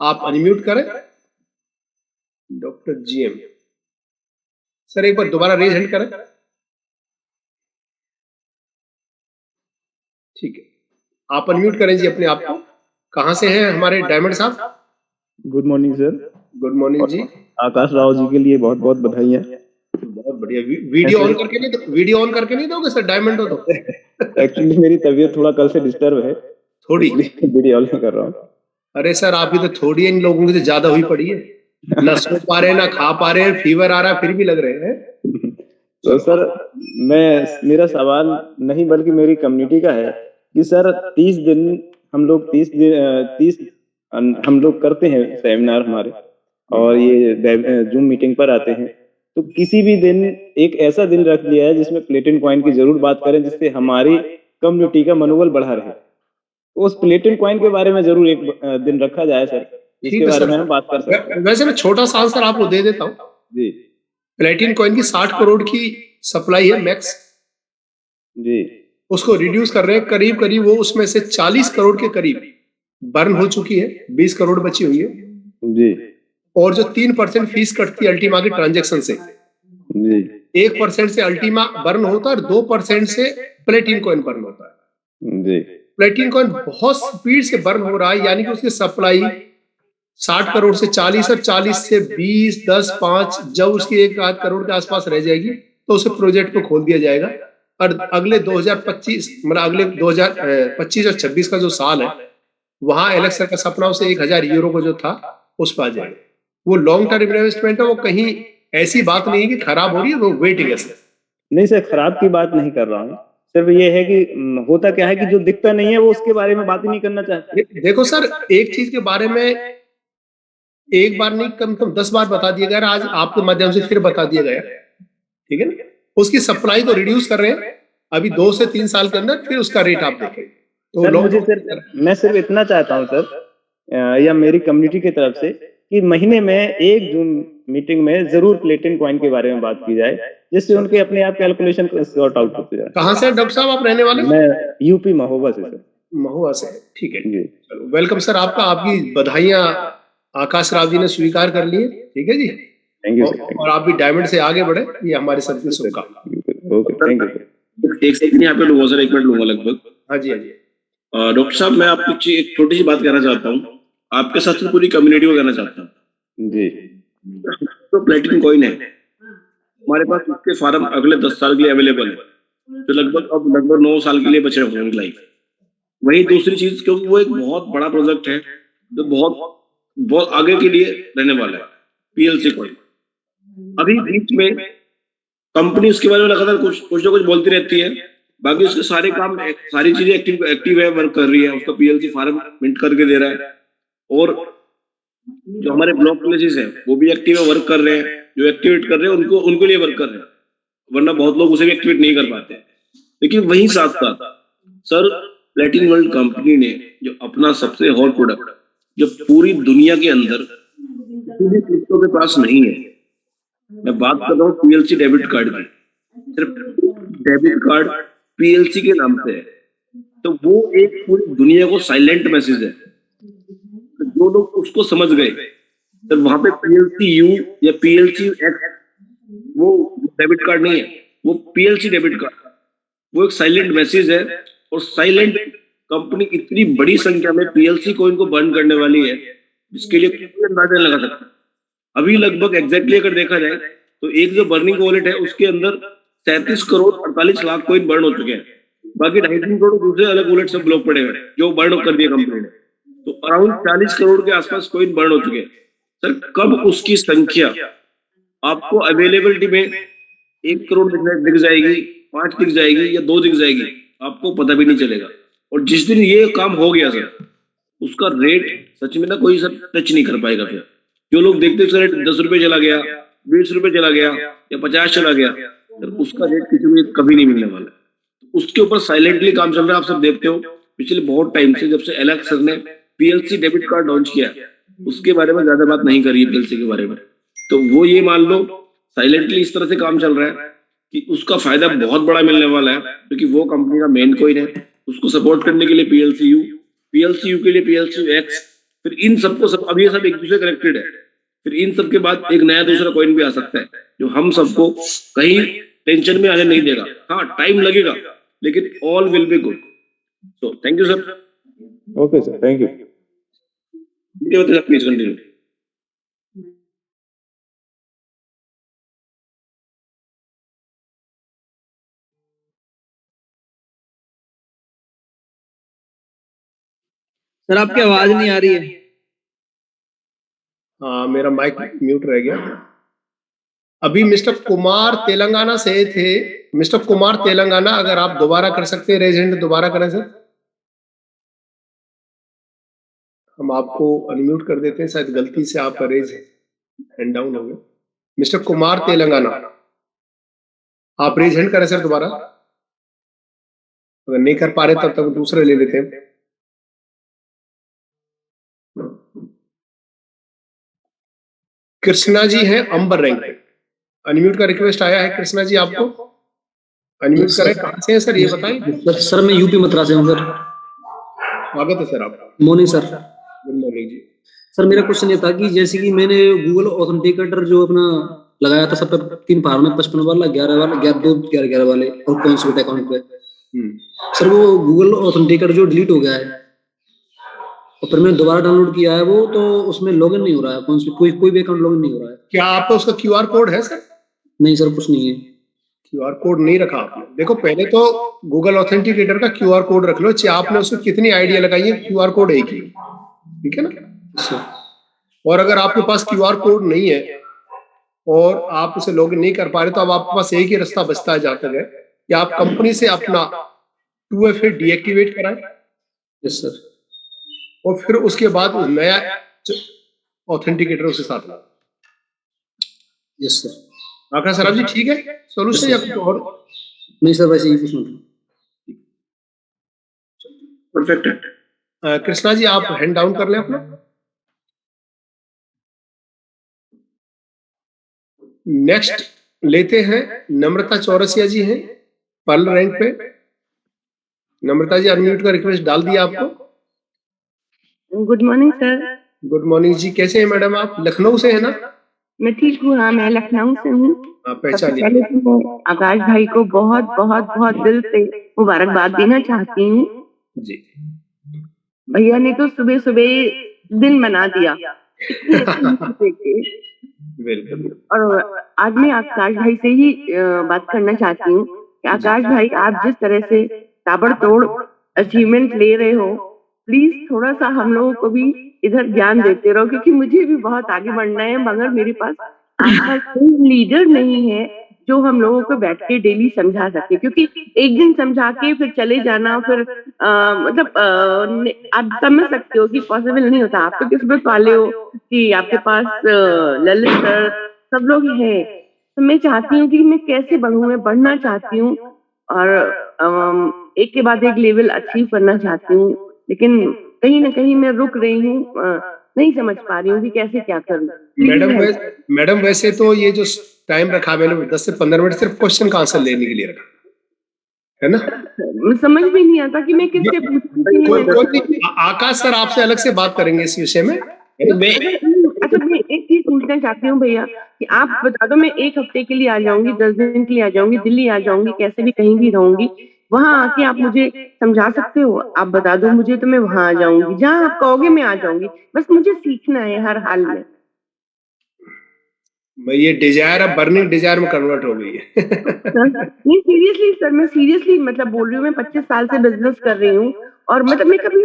आप अनम्यूट करें। डॉक्टर जीएम सर एक बार दोबारा रेज हैंड करें। ठीक है, आप अनम्यूट करें जी अपने आप को। कहां से हैं हमारे डायमंड साहब?
Good morning sir.
Good morning जी।
आकाश राव जी के लिए बहुत बहुत बधाइयाँ।
बहुत बढ़िया। वीडियो ऑन करके नहीं, तो वीडियो ऑन करके नहीं दोगे सर डायमंड हो तो?
एक्चुअली मेरी तबीयत थोड़ा कल से डिस्टर्ब है,
थोड़ी
वीडियो ऑन कर रहा हूँ।
अरे सर आपकी तो थोड़ी, इन लोगों की तो ज्यादा हुई पड़ी है। ना सो पा रहे, ना खा पा रहे, फीवर आ रहा है फिर भी लग रहे हैं।
तो सर मेरा सवाल नहीं बल्कि मेरी कम्युनिटी का है कि सर 30 दिन हम लोग करते हैं सेमिनार हमारे, और ये जूम मीटिंग पर आते हैं। तो किसी भी दिन एक ऐसा दिन रख लिया है जिसमें प्लेटिन कॉइन की जरूर बात करें, जिससे हमारी कम्युनिटी का मनोबल बढ़ा रहे। तो उस प्लेटिन कॉइन के बारे में जरूर एक दिन रखा जाए सर, जिसके बारे में हम बात कर सकते हैं।
वैसे मैं छोटा सा आंसर आपको दे देता हूँ
जी।
प्लेटिन कॉइन की 60 करोड़ की सप्लाई है मैक्स
जी।
उसको रिड्यूस कर रहे हैं करीब करीब, वो उसमें से 40 करोड़ के करीब बर्न हो चुकी है, 20 करोड़ बची हुई है
जी।
और जो 3% फीस कटती है अल्टीमा के ट्रांजेक्शन से
जी।
1% से अल्टीमा बर्न होता है और 2% से प्लेटिन कॉइन बर्न होता है
जी।
प्लेटिन कॉइन बहुत स्पीड से बर्न हो रहा है, यानी कि उसकी सप्लाई 60 करोड़ से 40 और 40 से 20, 10, 5, जब उसकी 1 करोड़ के आसपास रह जाएगी तो उसे प्रोजेक्ट को खोल दिया जाएगा। और अगले 2025 मतलब अगले 2025 और 26 का जो साल है, वहां एलेक्स सर का सपना उसे 1000 यूरो को जो था उस पर आ जाएगा। वो लॉन्ग टर्म इन्वेस्टमेंट है, वो कहीं ऐसी बात नहीं है कि खराब हो रही है, वो वेटिंग है सर।
नहीं सर, खराब की बात नहीं कर रहा हूँ, सिर्फ ये है कि होता क्या है कि जो दिखता नहीं है वो उसके बारे में बात ही नहीं करना चाहते।
देखो सर, एक चीज के बारे में एक बार नहीं कम से कम 10 बार बता दिया गया, आज आपके माध्यम से फिर बता दिया गया, ठीक है ना। उसकी सप्लाई तो रिड्यूस कर रहे हैं अभी 2 से 3 साल के अंदर, फिर उसका रेट आप देखें तो
मैं सिर्फ इतना चाहता हूँ सर, या मेरी कम्युनिटी की तरफ से, कि महीने में एक जूम मीटिंग में जरूर प्लेटिन कॉइन के बारे में बात की जाए, जिससे उनके अपने आप कैलकुलेशन सॉर्ट आउट होते जाए।
कहाँ से डॉक्टर साहब आप रहने वाले?
मैं यूपी महोबा से सर।
महुआ से, ठीक है। चलो वेलकम सर आपका, आपकी बधाइयां आकाश राव जी ने स्वीकार कर ली है, ठीक है जी।
थैंक यू
और आप भी डायमंड से आगे बढ़े, ये हमारे सबकी शुभकामनाएं।
Okay, thank you.
एक सेकंड यहाँ पे लूंगा सर, 1 मिनट लूंगा लगभग।
हाँ जी, हाँ जी।
डॉक्टर साहब, मैं आपकी एक छोटी सी बात कहना चाहता हूँ, आपके साथ साथ पूरी कम्युनिटी को कहना चाहता हूँ
जी।
तो प्लेटिन कॉइन है हमारे पास, उसके फार्म अगले 10 साल के लिए अवेलेबल है, तो लगभग 9 साल के लिए बचे हुए हैं लाइफ। वही दूसरी चीज, क्योंकि वो एक बहुत बड़ा प्रोजेक्ट है जो बहुत आगे के लिए रहने वाला है, पीएलसी कॉइन। अभी बीच में कंपनी उसके बारे में लगातार कुछ ना कुछ बोलती रहती है, बाकी उसके सारे काम, सारी चीजें एक्टिव है, वर्क कर रही है, उसका पीएलसी फार्म मिंट करके दे रहा है, और जो हमारे ब्लॉक प्लेसेस है वो भी एक्टिव है, वर्क कर रहे हैं, जो एक्टिवेट कर रहे हैं उनको लिए वर्क कर रहे हैं, वरना बहुत लोग उसे भी एक्टिवेट नहीं कर पाते। लेकिन वही साथ साथ सर, प्लेटिन वर्ल्ड कंपनी ने जो अपना सबसे हॉट प्रोडक्ट, जो पूरी दुनिया के अंदर किसी भी क्रिप्टो के पास नहीं है, मैं बात कर रहा हूँ पीएलसी डेबिट कार्ड की। सिर्फ डेबिट कार्ड पीएलसी के नाम से है, तो वो एक पूरी दुनिया को साइलेंट मैसेज है। तो जो लोग उसको समझ गए, तो वहां पे पीएलसी यू या पीएलसी एक्स, वो डेबिट कार्ड नहीं है, वो पीएलसी डेबिट कार्ड, वो एक साइलेंट मैसेज है। और साइलेंट कंपनी इतनी बड़ी संख्या में पीएलसी कॉइन को बर्न करने वाली है, जिसके लिए कोई अंदाजा नहीं लगा सकता। अभी लगभग एग्जैक्टली अगर देखा जाए तो एक जो बर्निंग वॉलेट है उसके अंदर 37 करोड़ 48 लाख कॉइन बर्न हो चुके हैं, बाकी 2.5 करोड़ दूसरे अलग वॉलेट सब ब्लॉक पड़े हुए हैं जो बर्न कर दिया कंपनी ने। तो अराउंड 40 करोड़ के आसपास कॉइन बर्न हो चुके हैं। सर कब उसकी संख्या आपको अवेलेबिलिटी में 1 करोड़ दिख जाएगी, 5 दिख जाएगी या 2 दिख जाएगी, आपको पता भी नहीं चलेगा। और जिस दिन ये काम हो गया सर, उसका रेट सच में ना कोई सर टच नहीं कर पाएगा। फिर जो लोग देखते सर 10 रुपए चला गया, 20 रुपए चला गया या 50 चला गया, सर उसका रेट किसी को कभी नहीं मिलने वाला है। उसके ऊपर साइलेंटली काम चल रहा है। आप सब देखते हो पिछले बहुत टाइम से, जब से एलेक्स सर ने पीएलसी डेबिट कार्ड लॉन्च किया, उसके बारे में ज्यादा बात नहीं करी है पीएलसी के बारे में। तो वो ये मान लो साइलेंटली इस तरह से काम चल रहा है कि उसका फायदा बहुत बड़ा मिलने वाला है, क्योंकि वो कंपनी का मेन कॉइन है। उसको सपोर्ट करने के लिए पीएलसीयू के लिए पीएलसीयू एक्स, फिर इन सबको सब अब ये सब एक दूसरे कनेक्टेड है। फिर इन सब के बाद एक नया दूसरा कॉइन भी आ सकता है जो हम सबको कहीं टेंशन में आने नहीं देगा। हाँ टाइम लगेगा लेकिन all will be good. So thank you sir.
Okay sir, thank you.
Please continue.
Sir आपकी आवाज नहीं आ रही है।
हाँ मेरा माइक म्यूट रह गया। अभी मिस्टर कुमार तेलंगाना से थे। मिस्टर कुमार तेलंगाना, अगर आप दोबारा कर सकते हैं रेज हैंड, दोबारा करें सर। हम आपको अनम्यूट कर देते हैं, शायद गलती से आपका रेज हैंड डाउन हो गया। मिस्टर कुमार तेलंगाना, आप रेज हैंड करें सर दोबारा। अगर नहीं कर पा रहे तब तक दूसरे ले लेते हैं। कृष्णा जी हैं अंबर रैंक पे, अनम्यूट का रिक्वेस्ट आया है। कृष्णा जी आपको अनम्यूट करें। कहां से हैं सर ये बताएं।
सर मैं यूपी मथुरा से हूँ सर।
स्वागत है सर आपका।
Morning sir.
गुड मॉर्निंग जी।
सर मेरा क्वेश्चन ये था कि जैसे कि मैंने गूगल ऑथेंटिकेटर जो अपना लगाया था सब पे 3 फार्म में, 55 वाला, 11 वाला, 11 वाले और कॉन्सेप्ट अकाउंट पे। सर वो गूगल ऑथेंटिकेटर जो डिलीट हो गया है और फिर मैंने दोबारा डाउनलोड किया है वो, तो उसमें लॉगिन नहीं हो रहा है। कोई भी अकाउंट लॉगिन नहीं हो रहा है।
क्या आपका उसका क्यूआर कोड है सर?
नहीं सर कुछ नहीं है।
क्यूआर कोड नहीं रखा आपने? देखो पहले तो गूगल ऑथेंटिकेटर का क्यूआर कोड रख लो, चाहे आपने उसको कितनी आईडिया लगाई है, क्यूआर कोड एक ही, ठीक है ना। और अगर आपके पास क्यूआर कोड नहीं है और आप उसे लॉगिन नहीं कर पा रहे, तो अब आपके पास एक ही रास्ता बचता है जहां तक है कि आप कंपनी से अपना 2FA डीएक्टिवेट कराएं।
Yes sir.
और फिर उसके बाद नया ऑथेंटिकेटर उसके साथ ला।
Yes sir.
आका सर जी ठीक है सॉल्यूशन या कुछ और?
नहीं सर वैसे ही पूछना था।
परफेक्ट है।
कृष्णा जी आप हैंड डाउन कर लें अपना। नेक्स्ट लेते हैं नम्रता चौरसिया जी हैं पर्ल रैंक पे। नम्रता जी अनम्यूट का रिक्वेस्ट डाल दिया आपको।
Good morning sir.
Good morning ji, कैसे हैं मैडम आप? लखनऊ से है ना?
मैं ठीक हूँ। हाँ मैं लखनऊ से हूँ। सबसे पहले तो मैं आकाश भाई को बहुत बहुत बहुत दिल से मुबारकबाद देना चाहती हूँ
जी।
भैया ने तो सुबह सुबह दिन बना दिया।
बिल्कुल।
और आज मैं आकाश भाई से ही बात करना चाहती हूँ कि आकाश भाई आप जिस तरह से ताबड़तोड़ अचीवमेंट ले रहे हो, प्लीज थोड़ा सा हम लोगों को भी इधर ध्यान देते रहो, क्योंकि मुझे भी बहुत आगे बढ़ना है, मगर मेरे पास आपका कोई लीडर नहीं है जो हम लोगों को बैठ के डेली समझा सके। क्योंकि एक दिन समझा के फिर चले जाना, फिर आप समझ सकते हो कि पॉसिबल नहीं होता। आप तो किस्मत वाले हो कि आपके पास ललित सर सब लोग हैं। तो मैं चाहती हूँ कि मैं कैसे बढ़ूं, मैं बढ़ना चाहती हूँ और एक के बाद एक लेवल अचीव करना चाहती हूँ, लेकिन कहीं ना कहीं मैं रुक रही हूँ, नहीं समझ पा रही हूँ कि कैसे क्या करूँ।
मैडम वैसे तो ये जो टाइम रखा मैंने 10 से 15 मिनट सिर्फ क्वेश्चन का आंसर लेने के लिए रखा है ना।
समझ भी नहीं आता कि मैं किससे पूछूं।
आकाश सर आपसे अलग से बात करेंगे इस विषय में।
अच्छा मैं एक चीज पूछना चाहती हूँ भैया कि आप बता दो, मैं 1 हफ्ते के लिए आ जाऊंगी, 10 दिन के लिए आ जाऊंगी, दिल्ली आ जाऊंगी, कैसे भी कहीं भी रहूंगी, वहां आके आप मुझे समझा सकते हो? आप बता दो मुझे तो मैं वहां आ जाऊंगी, जहाँ आप कहोगे मैं आ जाऊंगी। बस मुझे सीखना है हर हाल में।
मैं ये डिजायर अब बर्निंग डिजायर में कन्वर्ट हो गई है।
नहीं सीरियसली सर, मैं सीरियसली मतलब बोल रही हूँ, मैं 25 साल से बिजनेस कर रही हूँ और मतलब मैं कभी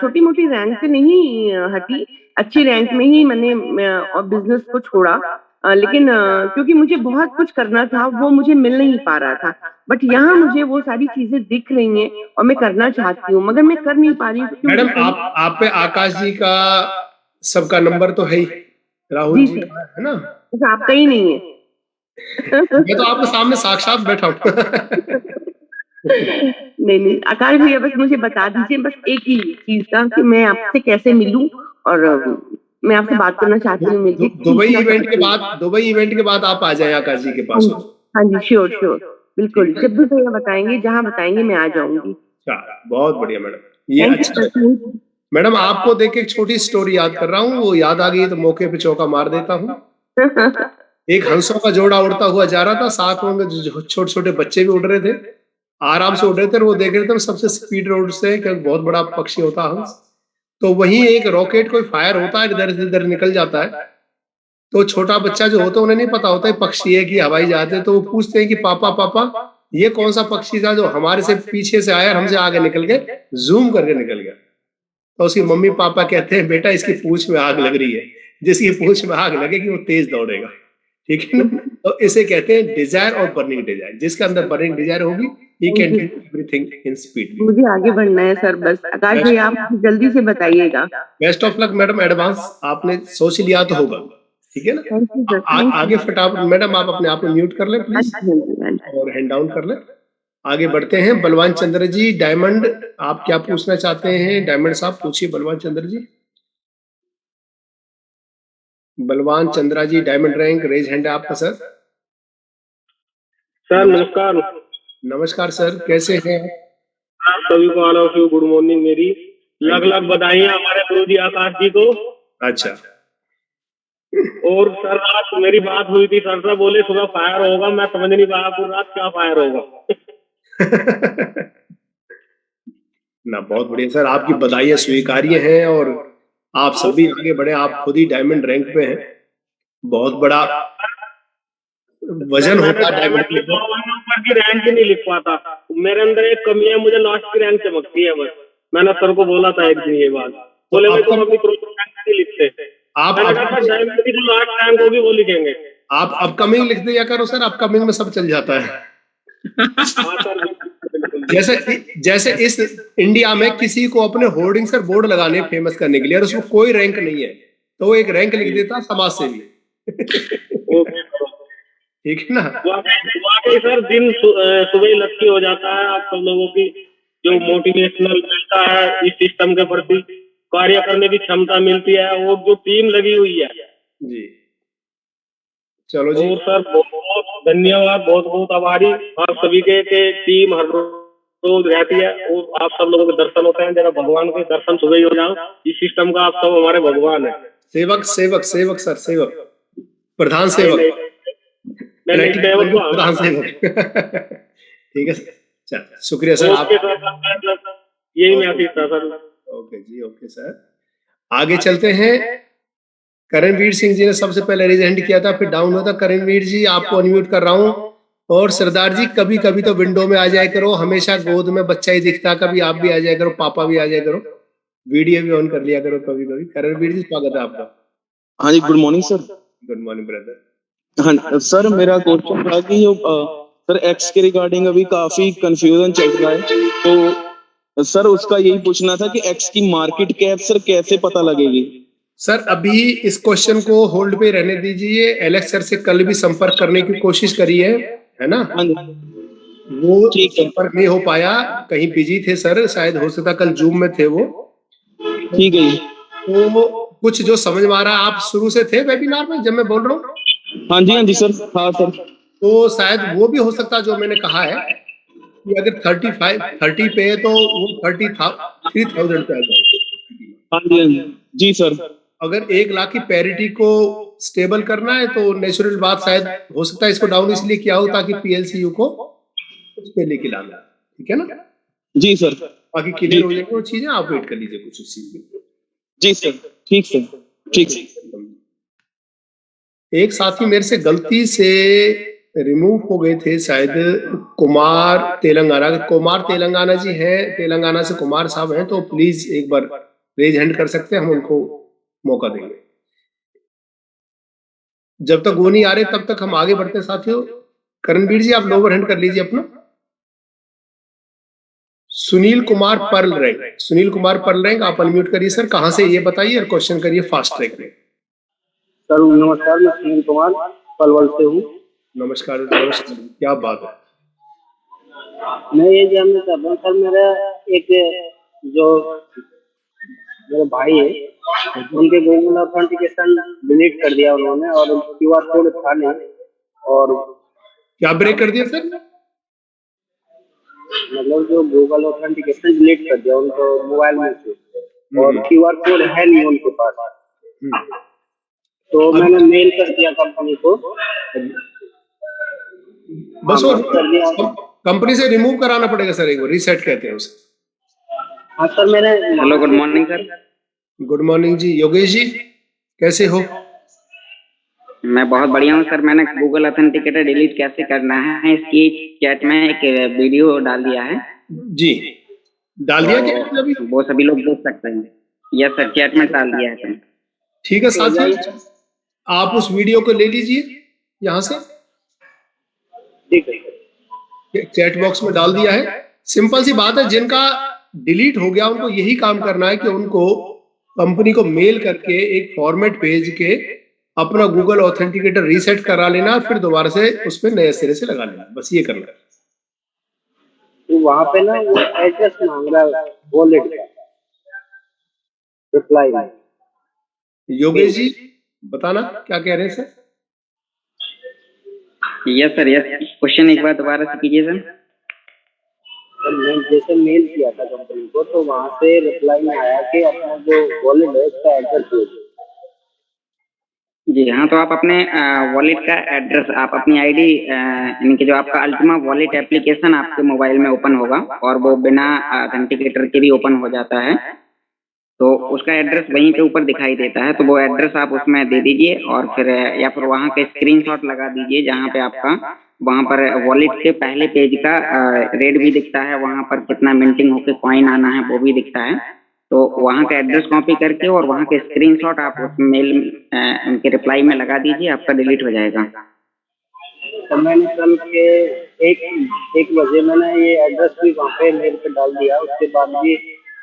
छोटी मोटी रैंक से नहीं हटी, अच्छी रैंक में ही मैंने और बिजनेस को छोड़ा। लेकिन क्योंकि मुझे बहुत कुछ करना था, वो मुझे मिल नहीं पा रहा था, बट यहाँ मुझे वो सारी चीजें दिख रही हैं और मैं करना चाहती हूँ, मगर मैं कर नहीं पा रही हूँ क्योंकि
मैडम
मुझे
आप पे आकाश जी का सबका नंबर तो है ही, राहुल
जी
जी
सर,
का है ना?
बस आपका ही नहीं है।
मैं तो आपके सामने साक्षात बैठा हूँ।
नहीं नहीं आकाश भैया, बस मुझे बता दीजिए बस एक ही चीज का कि मैं आपसे कैसे मिलूं और मैं आपसे बात करना चाहती हूँ, मिलके
दुबई
सीखना
इवेंट के
चाहती हूँ।
बाद आप आ जाएं आकाश जी के
हाँ
पास।
जी, हाँ जी, श्योर श्योर, बिल्कुल, जब भी भैया बताएंगे, जहाँ बताएंगे मैं आ जाऊंगी।
अच्छा, बहुत बढ़िया मैडम, ये
थैंक यू
अच्छा
सर,
है। मैडम आपको देख के एक छोटी स्टोरी याद कर रहा हूँ, वो याद आ गई तो मौके पे चौका मार देता हूँ। एक हंसों का जोड़ा उड़ता हुआ जा रहा था, साथ में छोटे छोटे बच्चे भी उड़ रहे थे, आराम से उड़ रहे थे और वो देख रहे थे सबसे स्पीड रोड से कि बहुत बड़ा पक्षी होता है हंस। तो वहीं एक रॉकेट कोई फायर होता है, इधर से इधर निकल जाता है। तो छोटा बच्चा जो होता है उन्हें नहीं पता होता है पक्षी है कि हवाई जहाज है, तो वो पूछते हैं कि पापा पापा ये कौन सा पक्षी था जो हमारे से पीछे से आया और हमसे आगे निकल गए, जूम करके निकल गया। तो उसकी मम्मी पापा कहते हैं बेटा इसकी पूंछ में आग लग रही है, जिसकी पूंछ में आग लगेगी वो तेज दौड़ेगा। ठीक है ना? तो इसे कहते हैं डिजायर और बर्निंग डिजायर। जिसके अंदर बर्निंग डिजायर होगी he can do everything in speed.
मुझे आगे बढ़ना है सर, बस आकाश भैया आप मुझे जल्दी से बताइएगा।
Best of luck madam, advance आपने सोच लिया तो होगा, ठीक है ना?
Thank you sir, thank you.
आगे फटाफट मैडम आप अपने आप को म्यूट कर लें
हाँ
प्लीज
जी, हाँ जी, हाँ जी।
और हैंड डाउन कर लें। आगे बढ़ते हैं बलवान चंद्र जी डायमंड, आप क्या पूछना चाहते हैं? डायमंड साहब पूछिए बलवान चंद्र जी। बलवान चंद्रा जी डायमंड रैंक, रेज हैंड है आपका सर।
सर नमस्कार।
नमस्कार सर, कैसे हैं आप?
आप सभी को all of you good morning. मेरी लग लग बधाइयां हमारे गुरु जी आकाश जी को।
अच्छा।
और सर रात मेरी बात हुई थी, सर से बोले सुबह फायर होगा, मैं समझ नहीं पाया पूरी रात क्या फायर होगा।
ना बहुत बढ़िया सर, आपकी बधाइयां स्वीकार्य हैं और आप सभी आगे बढ़े, आप खुद ही डायमंड रैंक पे हैं। बहुत बड़ा वजन
मैंने
होता है
डायमंड
डायमंड
लिखा
में।
हुआ है, ऊपर की रैंक ही नहीं लिख पाता। मेरे अंदर एक कमी है, मुझे लास्ट की रैंक चमकती है बस। मैंने सर को बोला था एक दिन ये बात, बोले भाई तुम अपनी प्रोजेक्ट रैंक नहीं लिखते।
आप
मैंने कहा था डायमंड की जो लास्ट रैंक होगी वो लिखेंगे।
आप अपकमिंग लिख दिया करो सर, अपकमिंग में सब चल जाता है।
हाँ सर,
जैसे जैसे इस इंडिया में किसी को अपने होर्डिंग सर बोर्ड लगाने फेमस करने के लिए और उसको कोई रैंक नहीं है तो वो एक रैंक लिख देता समाज सेवी। ठीक है ना?
वाकई सर दिन सुबह ही लक्की हो जाता है। आप सब लोगों की जो मोटिवेशनल मिलता है इस सिस्टम के प्रति, कार्य करने की क्षमता मिलती है, वो जो टीम लगी हुई है
जी। चलो जी।
और सर बहुत बहुत धन्यवाद, बहुत बहुत आभारी आप सभी के टीम हर रोज रहती है और आप सब लोगों के दर्शन होते हैं। जरा भगवान के दर्शन सुबह ही हो जाओ, इस सिस्टम का आप सब हमारे भगवान है।
सेवक सेवक सेवक सर, सेवक प्रधान सेवक,
नहीं सेवक तो
प्रधान सेवक। ठीक है सर, चल शुक्रिया सर आप।
यही मैसेज था सर।
ओके जी, ओके सर। आगे चलते हैं। करणवीर सिंह जी ने सबसे पहले रेज हैंड किया था, फिर डाउन हुआ था। करणवीर जी आपको अनम्यूट कर रहा हूँ। और सरदार जी कभी कभी तो विंडो में आ जाया करो, हमेशा गोद में बच्चा ही दिखता, कभी आप भी आ जाया करो, पापा भी आ जाया करो, वीडियो भी ऑन कर लिया करो कभी कभी। करणवीर जी स्वागत है आपका।
हाँ जी, good morning sir.
Good morning brother.
हाँ सर, मेरा क्वेश्चन था कि जो सर एक्स के रिगार्डिंग अभी काफी कंफ्यूजन चल रहा है, तो सर उसका यही पूछना था कि एक्स की मार्केट कैप सर कैसे पता लगेगी?
सर अभी इस क्वेश्चन को होल्ड पे रहने दीजिए। एलेक्स सर से कल भी संपर्क करने की कोशिश करी है ना?
हाँ जी,
वो
ठीक है,
संपर्क नहीं हो पाया, कहीं बिजी थे सर, शायद हो सकता कल जूम में थे वो।
ठीक है जी।
तो कुछ जो समझ में आ रहा है, आप शुरू से थे वेबिनार में जब मैं बोल रहा हूँ?
हाँ जी सर, हाँ सर।
तो शायद वो भी हो सकता जो मैंने कहा है कि अगर 30 पे है तो वो 3,000 पे आ जाएगा।
हाँ जी जी सर।
अगर 1 लाख की पैरिटी को स्टेबल करना है तो नेचुरल बात शायद हो सकता है इसको डाउन इसलिए किया हो ताकि पीएलसीयू को उस पे लेके लाना। ठीक है ना?
जी सर।
बाकी क्लियर हो जाएगी वो चीजें, आप वेट कर लीजिए कुछ उस चीज की।
जी सर, ठीक सर, ठीक।
एक साथी मेरे से गलती से रिमूव हो गए थे शायद, कुमार तेलंगाना जी हैं, तेलंगाना से कुमार साहब हैं, तो प्लीज एक बार रेज हैंड कर सकते हैं, हम उनको मौका देंगे। जब तक वो नहीं आ रहे तब तक हम आगे बढ़ते हैं साथियों। करणवीर जी आप लोअर हैंड कर लीजिए अपना। सुनील कुमार पर्ल रैंक आप अनम्यूट करिए सर, कहां से ये बताइए और क्वेश्चन करिए फास्ट ट्रैक में।
सर नमस्कार, मैं सुनील कुमार पलवल से हूँ।
नमस्कार, क्या बात है।
मैं ये जानना चाहता हूँ सर, मेरा एक जो मेरे भाई है उनके गूगल ऑथेंटिकेशन डिलीट कर दिया उन्होंने, और QR कोड था नहीं, और
क्या ब्रेक कर दिया सर?
मतलब जो गूगल ऑथेंटिकेशन डिलीट कर दिया उनको मोबाइल में से, और QR कोड है नहीं उनके पास। तो मैंने मेल कर दिया कंपनी को,
बस वो कंपनी से रिमूव कराना पड़ेगा सर, एक बार रीसेट कहते हैं उसे।
हाँ सर मैंने।
Hello, good morning sir.
Good morning ji. Yogesh ji कैसे हो?
मैं बहुत बढ़िया हूँ सर। मैंने गूगल ऑथेंटिकेटर डिलीट कैसे करना है इसकी चैट में एक वीडियो डाल दिया है
जी। डाल दिया क्या अभी?
वो सभी लोग देख सकते हैं। यस सर, चैट में डाल दिया है सर।
ठीक है साथियों, आप उस वीडियो को ले लीजिए यहाँ से,
ठीक है,
चैट बॉक्स में डाल दिया है। सिंपल सी बात है, जिनका डिलीट हो गया उनको यही काम करना है कि उनको कंपनी को मेल करके एक फॉर्मेट भेज के अपना गूगल ऑथेंटिकेटर रीसेट करा लेना, फिर दोबारा से उस पर नए सिरे से लगा लेना, बस ये करना है।
तो वहाँ पे ना वो एड्रेस मांग रहा है वॉलेट का रिप्लाई में।
योगेश जी बताना क्या कह रहे हैं sir?
Yes sir, yes. Question एक बार दोबारा से कीजिए सर।
मैं जैसे मेल किया था कंपनी को, तो वहाँ से रिप्लाई में आया कि अपना जो वॉलेट है उसका एड्रेस भेजो।
जी हाँ, तो आप अपने वॉलेट का एड्रेस, आप अपनी आईडी यानी कि जो आपका अल्टीमा वॉलेट एप्लीकेशन आपके मोबाइल में ओपन होगा और वो बिना ऑथेंटिकेटर के भी ओपन हो जाता है, तो उसका एड्रेस वहीं पे ऊपर दिखाई देता है। तो वो एड्रेस आप उसमें दे दीजिए और फिर या फिर वहाँ के स्क्रीनशॉट लगा दीजिए जहाँ पे आपका वहाँ पर वॉलेट के पहले पेज का रेट भी दिखता है, वहाँ पर कितना मिंटिंग होके कॉइन आना है वो भी दिखता है। तो वहाँ का एड्रेस कॉपी करके और वहाँ के स्क्रीनशॉट आप उस मेल उनके रिप्लाई में लगा दीजिए, आपका डिलीट हो जाएगा।
तो मैंने कल के एक बजे मैंने ये एड्रेस भी वहाँ पे मेल पे डाल दिया, उसके बाद भी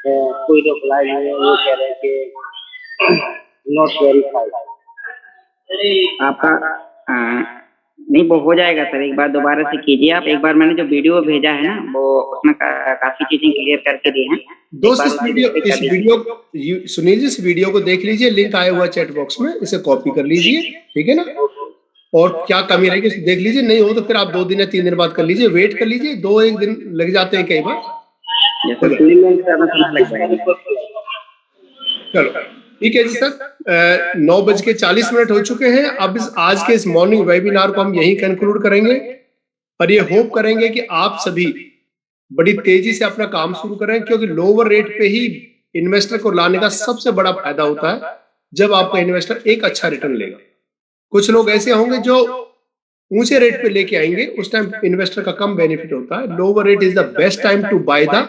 कोई रिप्लाई नहीं है। वो कह रहे हैं कि नॉट वेरीफाइड।
आपका नहीं, वो हो जाएगा सर, एक बार दोबारा से कीजिए आप। एक बार मैंने जो वीडियो भेजा है ना वो उसमें काफी चीजें क्लियर करके दी हैं।
दोस्त इस वीडियो सुनील जी, इस वीडियो को देख लीजिए, लिंक आया हुआ चैट बॉक्स में, इसे कॉपी कर लीजिए, ठीक है ना? और क्या कमी रहेगी देख लीजिए, नहीं हो तो फिर आप 2 दिन या 3 दिन बाद कर लीजिए, वेट कर लीजिए, 2-1 दिन लग जाते हैं कई बार। चलो ठीक है जी सर, 9:40 हो चुके हैं। अब आज के इस मॉर्निंग वेबिनार को हम यहीं कंक्लूड करेंगे और ये होप करेंगे कि आप सभी बड़ी तेजी से अपना काम शुरू करें, क्योंकि लोअर रेट पे ही इन्वेस्टर को लाने का सबसे बड़ा फायदा होता है जब आपका इन्वेस्टर एक अच्छा रिटर्न लेगा। कुछ लोग ऐसे होंगे जो ऊंचे रेट पे लेके आएंगे, उस टाइम इन्वेस्टर का कम बेनिफिट होता है। Lower rate is the best time to buy the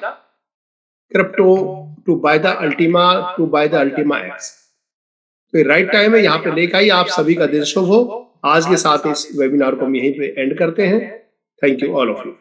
crypto, to buy the Ultima, to buy the Ultima X. तो राइट टाइम है, यहाँ पे लेकर आइए। आप सभी का दिन शुभ हो। आज के साथ इस वेबिनार को हम यहीं पे एंड करते हैं। Thank you all of you.